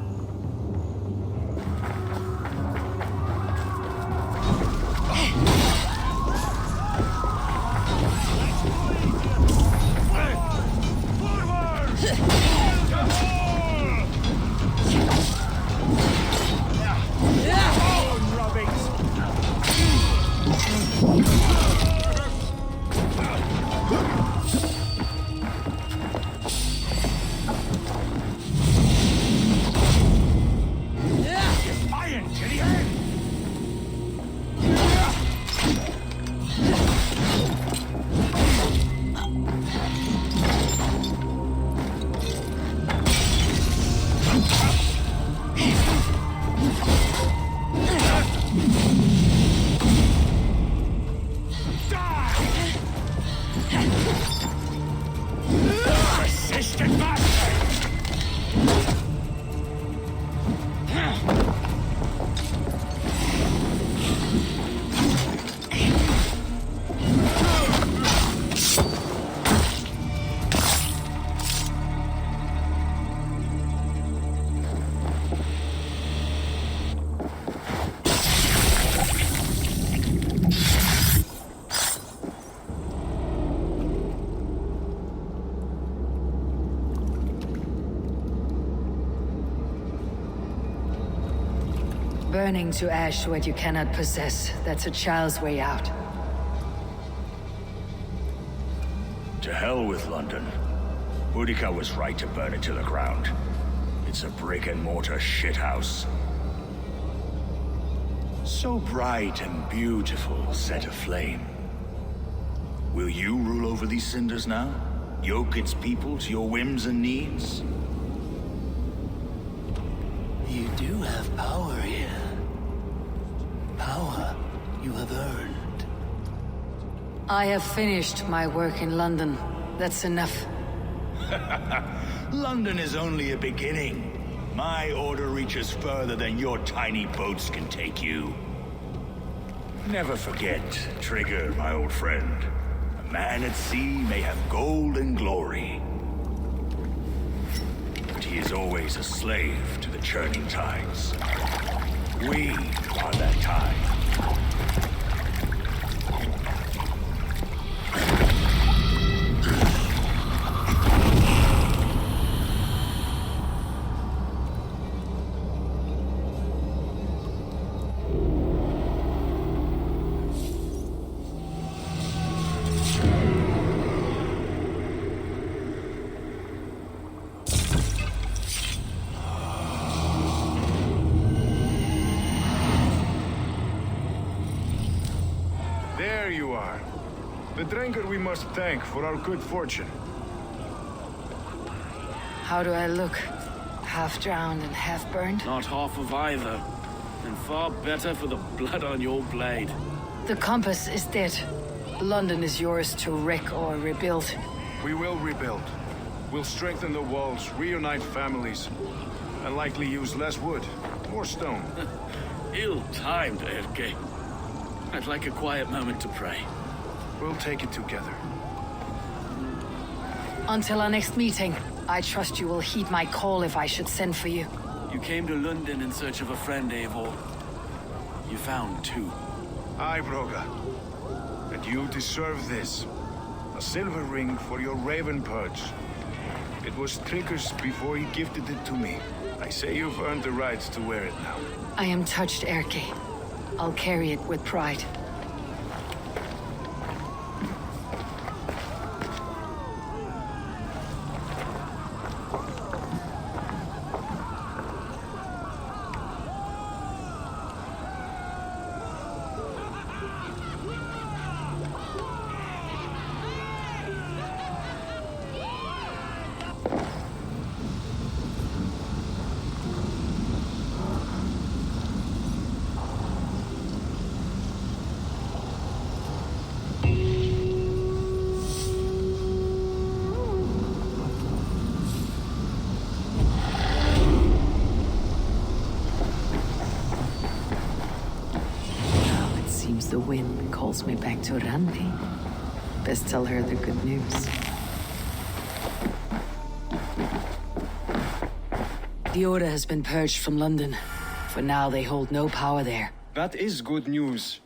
Burning to ash what you cannot possess, that's a child's way out. To hell with London. Boudica was right to burn it to the ground. It's a brick-and-mortar shithouse. So bright and beautiful, set aflame. Will you rule over these cinders now? Yoke its people to your whims and needs? You do have power here. Power you have earned. I have finished my work in London. That's enough. London is only a beginning. My order reaches further than your tiny boats can take you. Never forget, Trigger, my old friend. A man at sea may have gold and glory, but he is always a slave to the churning tides. We are that tide. There you are. The drinker we must thank for our good fortune. How do I look? Half drowned and half burned? Not half of either. And far better for the blood on your blade. The compass is dead. London is yours to wreck or rebuild. We will rebuild. We'll strengthen the walls, reunite families, and likely use less wood, more stone. Ill-timed, Erke. I'd like a quiet moment to pray. We'll take it together. Until our next meeting, I trust you will heed my call if I should send for you. You came to London in search of a friend, Eivor. You found two. Aye, Broga. And you deserve this. A silver ring for your raven perch. It was Trigger's before he gifted it to me. I say you've earned the right to wear it now. I am touched, Erke. I'll carry it with pride. The wind calls me back to Randi. Best tell her the good news. The Order has been purged from London. For now, they hold no power there. That is good news.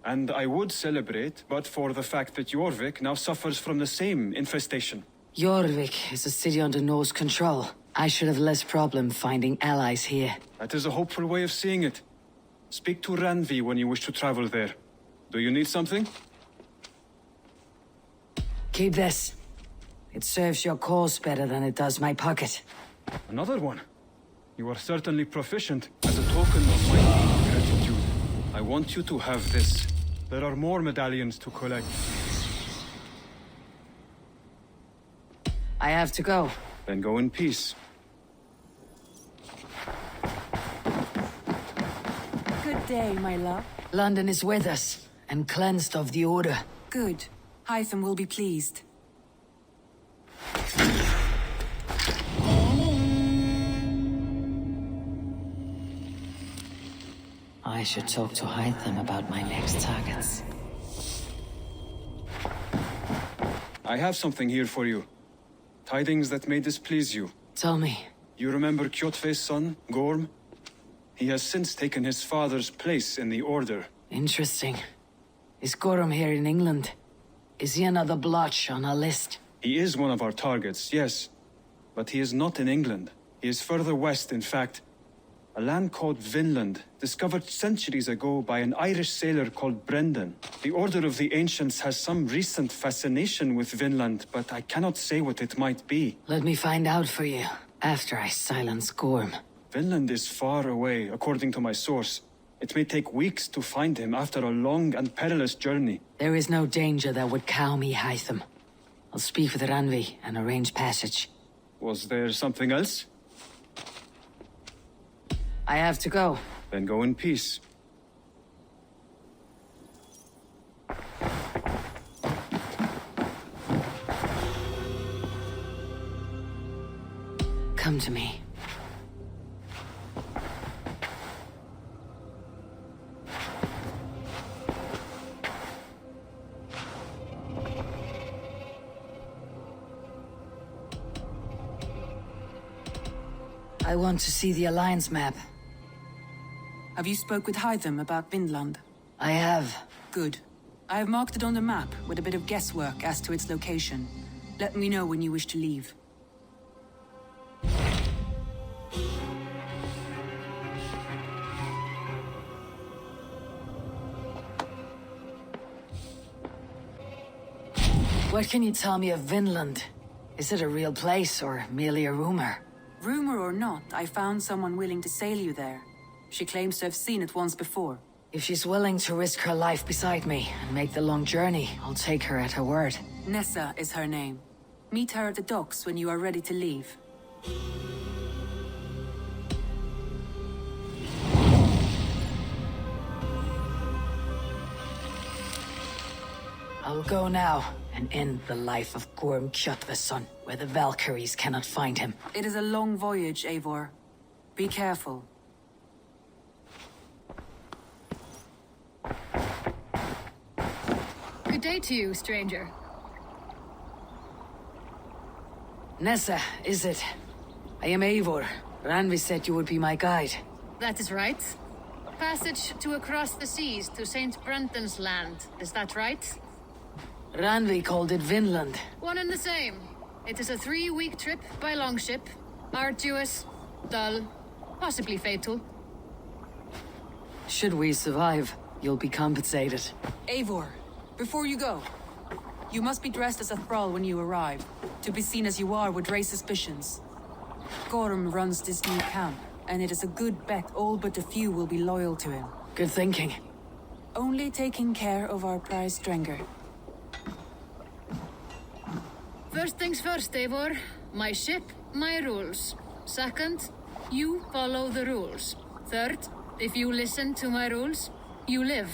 And I would celebrate, but for the fact that Jorvik now suffers from the same infestation. Jorvik is a city under Norse control. I should have less problem finding allies here. That is a hopeful way of seeing it. Speak to Ranvi when you wish to travel there. Do you need something? Keep this. It serves your cause better than it does my pocket. Another one? You are certainly proficient. As a token of my deep gratitude, I want you to have this. There are more medallions to collect. I have to go. Then go in peace. Good day, my love. London is with us, and cleansed of the Order. Good. Hytham will be pleased. I should talk to Hytham about my next targets. I have something here for you. Tidings that may displease you. Tell me. You remember Kjotve's son, Gorm? He has since taken his father's place in the Order. Interesting. Is Gorm here in England? Is he another blotch on our list? He is one of our targets, yes. But he is not in England. He is further west, in fact. A land called Vinland, discovered centuries ago by an Irish sailor called Brendan. The Order of the Ancients has some recent fascination with Vinland, but I cannot say what it might be. Let me find out for you, after I silence Gorm. Vinland is far away, according to my source. It may take weeks to find him after a long and perilous journey. There is no danger that would cow me, Hytham. I'll speak with Ranvi and arrange passage. Was there something else? I have to go. Then go in peace. Come to me. I want to see the Alliance map. Have you spoke with Hytham about Vinland? I have. Good. I have marked it on the map with a bit of guesswork as to its location. Let me know when you wish to leave. What can you tell me of Vinland? Is it a real place or merely a rumor? Rumor or not, I found someone willing to sail you there. She claims to have seen it once before. If she's willing to risk her life beside me and make the long journey, I'll take her at her word. Nessa is her name. Meet her at the docks when you are ready to leave. I'll go now and end the life of Gorm Kjotveson, where the Valkyries cannot find him. It is a long voyage, Eivor. Be careful. Good day to you, stranger. Nessa, is it? I am Eivor. Ranvi said you would be my guide. That is right. Passage to across the seas to St. Brenton's land, is that right? Ranvi called it Vinland. One and the same. It is a 3-week trip by longship. Arduous, dull, possibly fatal. Should we survive, you'll be compensated. Eivor, before you go, you must be dressed as a thrall when you arrive. To be seen as you are would raise suspicions. Gorm runs this new camp, and it is a good bet all but a few will be loyal to him. Good thinking. Only taking care of our prize Strenger. First things first, Eivor. My ship, my rules. Second, you follow the rules. Third, if you listen to my rules, you live.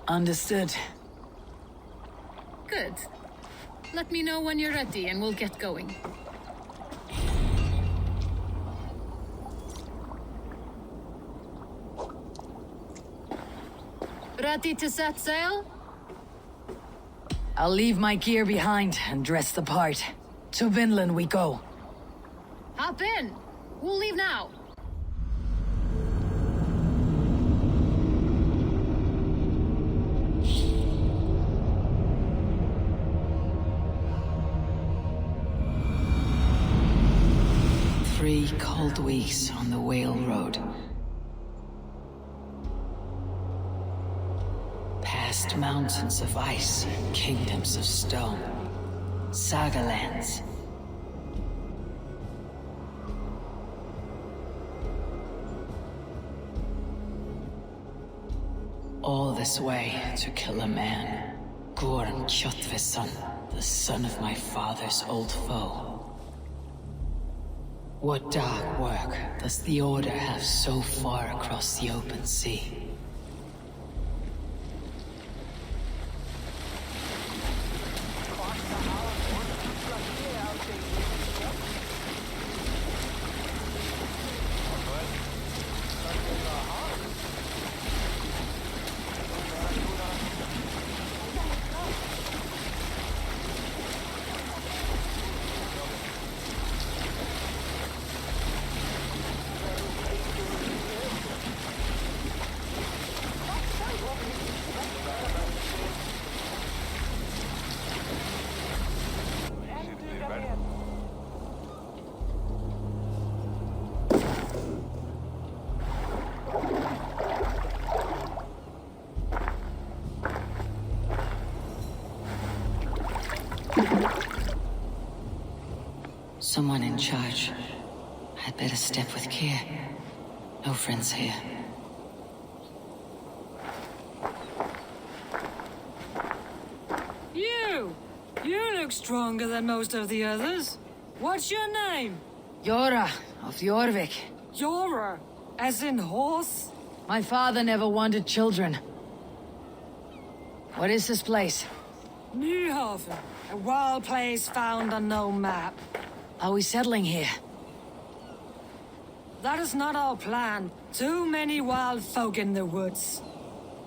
Understood. Good. Let me know when you're ready and we'll get going. Ready to set sail? I'll leave my gear behind and dress the part. To Vinland we go. Hop in. We'll leave now. Three cold weeks on the Whale Road. Past mountains of ice, kingdoms of stone, saga lands. All this way to kill a man, Gorm Kjotveson, the son of my father's old foe. What dark work does the Order have so far across the open sea? Someone in charge. I'd better step with care. No friends here. You look stronger than most of the others. What's your name? Yora of Jorvik. Yora? As in horse? My father never wanted children. What is this place? Newhaven. A wild place found on no map. Are we settling here? That is not our plan. Too many wild folk in the woods.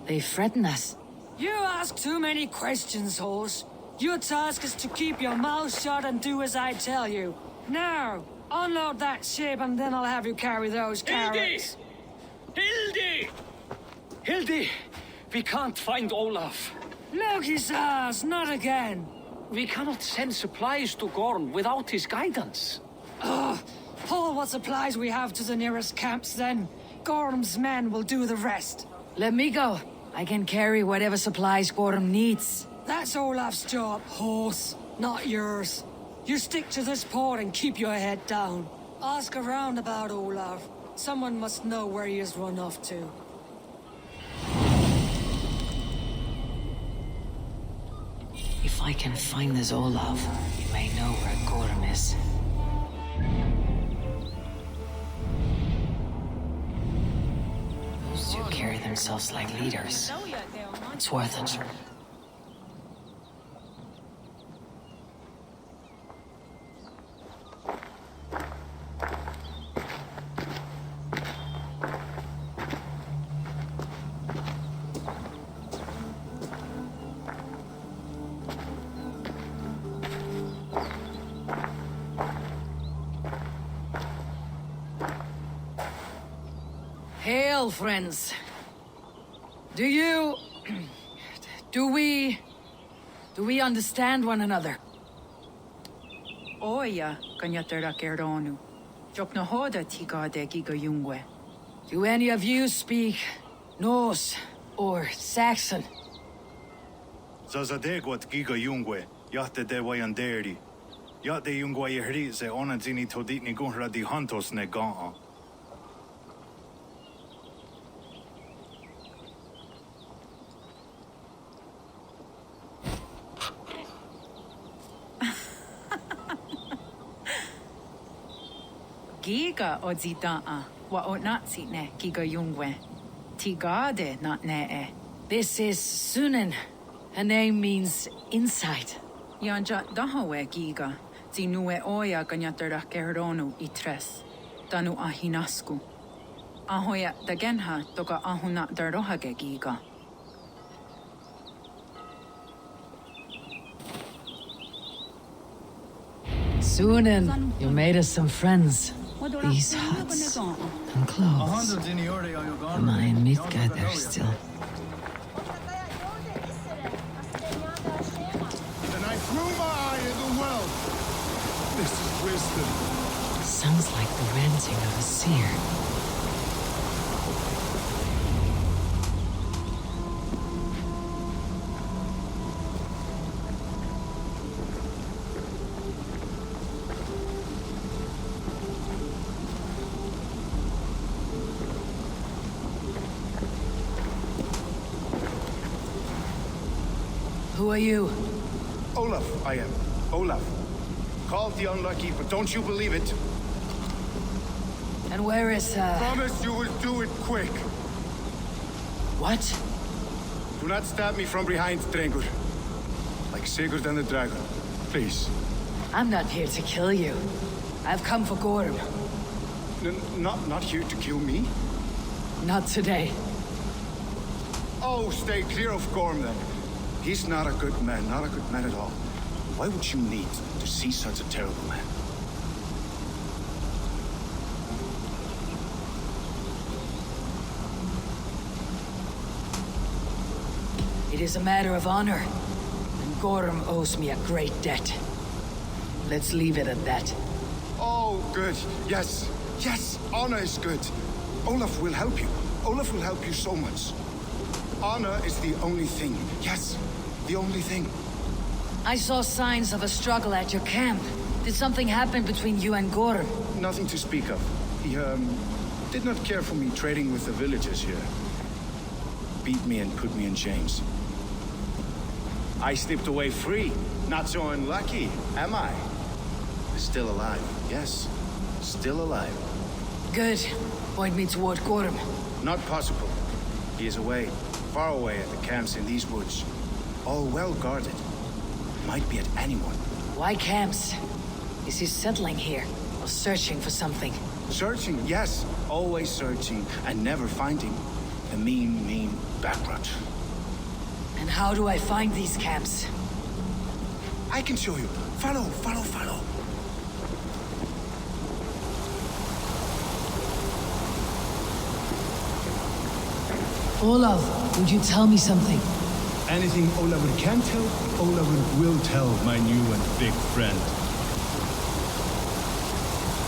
They threaten us. You ask too many questions, horse. Your task is to keep your mouth shut and do as I tell you. Now, unload that ship and then I'll have you carry those carrots. Hildy! Hildy! We can't find Olaf. Look, his ass, not again. We cannot send supplies to Gorm without his guidance. Pull what supplies we have to the nearest camps then. Gorm's men will do the rest. Let me go. I can carry whatever supplies Gorm needs. That's Olaf's job, horse, not yours. You stick to this port and keep your head down. Ask around about Olaf. Someone must know where he has run off to. If I can find this Olaf, you may know where Gorm is. Those two carry themselves like leaders. It's worth it. Hail, friends. Do we understand one another? Oya kanyatera keronu. Jokna hoda tigade giga yungwe. Do any of you speak Norse or Saxon? Zazadegwat giga yungwe, yate de wayanderi. Yate yungwa yehri se onadzini toditni gunra di hantos ne gaa. Giga odzidaa wa onatsi ne giga yungwe. Tigade not ne e. This is Sunan. Her name means insight. Yanja dahawe giga. Zinue oya ganyatera keronu itres. Danu ahinasku. Ahoya dagenha toka ahuna darohage giga. Sunan, you made us some friends. These huts and clothes. Am I in Midgard still? And I threw my eye in the well. This is wisdom. Sounds like the ranting of a seer. Who are you? Olaf, I am. Olaf. Called the unlucky, but don't you believe it? And where is, Promise you will do it quick. What? Do not stab me from behind, Drengur. Like Sigurd and the dragon. Please. I'm not here to kill you. I've come for Gorm. Not here to kill me? Not today. Oh, stay clear of Gorm then. He's not a good man, not a good man at all. Why would you need to see such a terrible man? It is a matter of honor, and Gorm owes me a great debt. Let's leave it at that. Oh, good. Yes. Yes, honor is good. Olaf will help you. Olaf will help you so much. Honor is the only thing. Yes, the only thing. I saw signs of a struggle at your camp. Did something happen between you and Gorm? Nothing to speak of. He, did not care for me trading with the villagers here. Beat me and put me in chains. I slipped away free. Not so unlucky, am I? Still alive, yes. Still alive. Good. Point me toward Gorm. Not possible. He is away. Far away at the camps in these woods. All well guarded. Might be at anyone. Why camps? Is he settling here? Or searching for something? Searching, yes. Always searching and never finding. The mean backrot. And how do I find these camps? I can show you. Follow. Olaf, would you tell me something? Anything Olafur can tell, Olafur will tell, my new and big friend.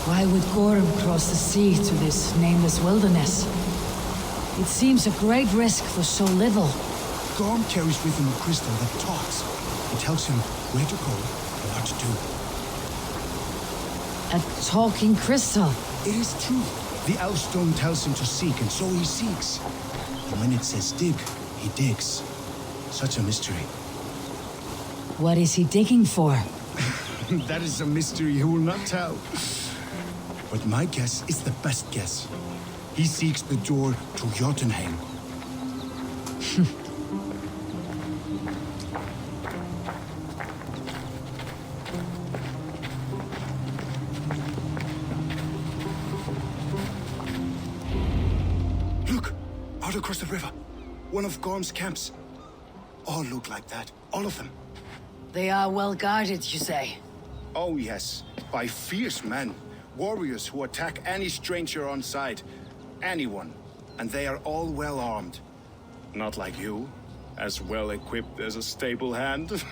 Why would Gorm cross the sea to this nameless wilderness? It seems a great risk for so little. Gorm carries with him a crystal that talks. It tells him where to go and what to do. A talking crystal? It is true. The elf stone tells him to seek, and so he seeks. And when it says dig, he digs. Such a mystery. What is he digging for? That is a mystery he will not tell. But my guess is the best guess. He seeks the door to Jotunheim. Look! Out across the river. One of Gorm's camps. All look like that. All of them. They are well guarded, you say? Oh, yes. By fierce men. Warriors who attack any stranger on sight. Anyone. And they are all well armed. Not like you. As well equipped as a stable hand.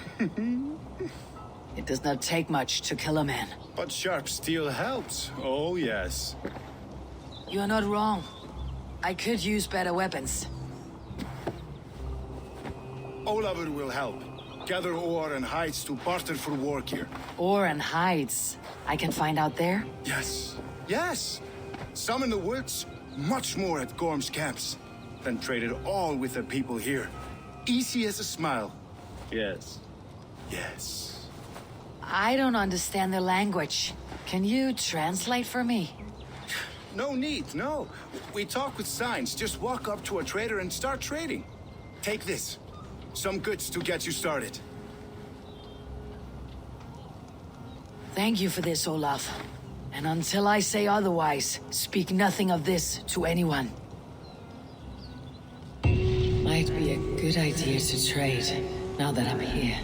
It does not take much to kill a man. But sharp steel helps. Oh, yes. You are not wrong. I could use better weapons. Olafur will help. Gather ore and hides to barter for war gear. Ore and hides. I can find out there? Yes. Yes! Some in the woods, much more at Gorm's camps. Then traded all with the people here. Easy as a smile. Yes. Yes. I don't understand the language. Can you translate for me? No need, no. We talk with signs. Just walk up to a trader and start trading. Take this. Some goods to get you started. Thank you for this, Olaf. And until I say otherwise, speak nothing of this to anyone. Might be a good idea to trade, now that I'm here.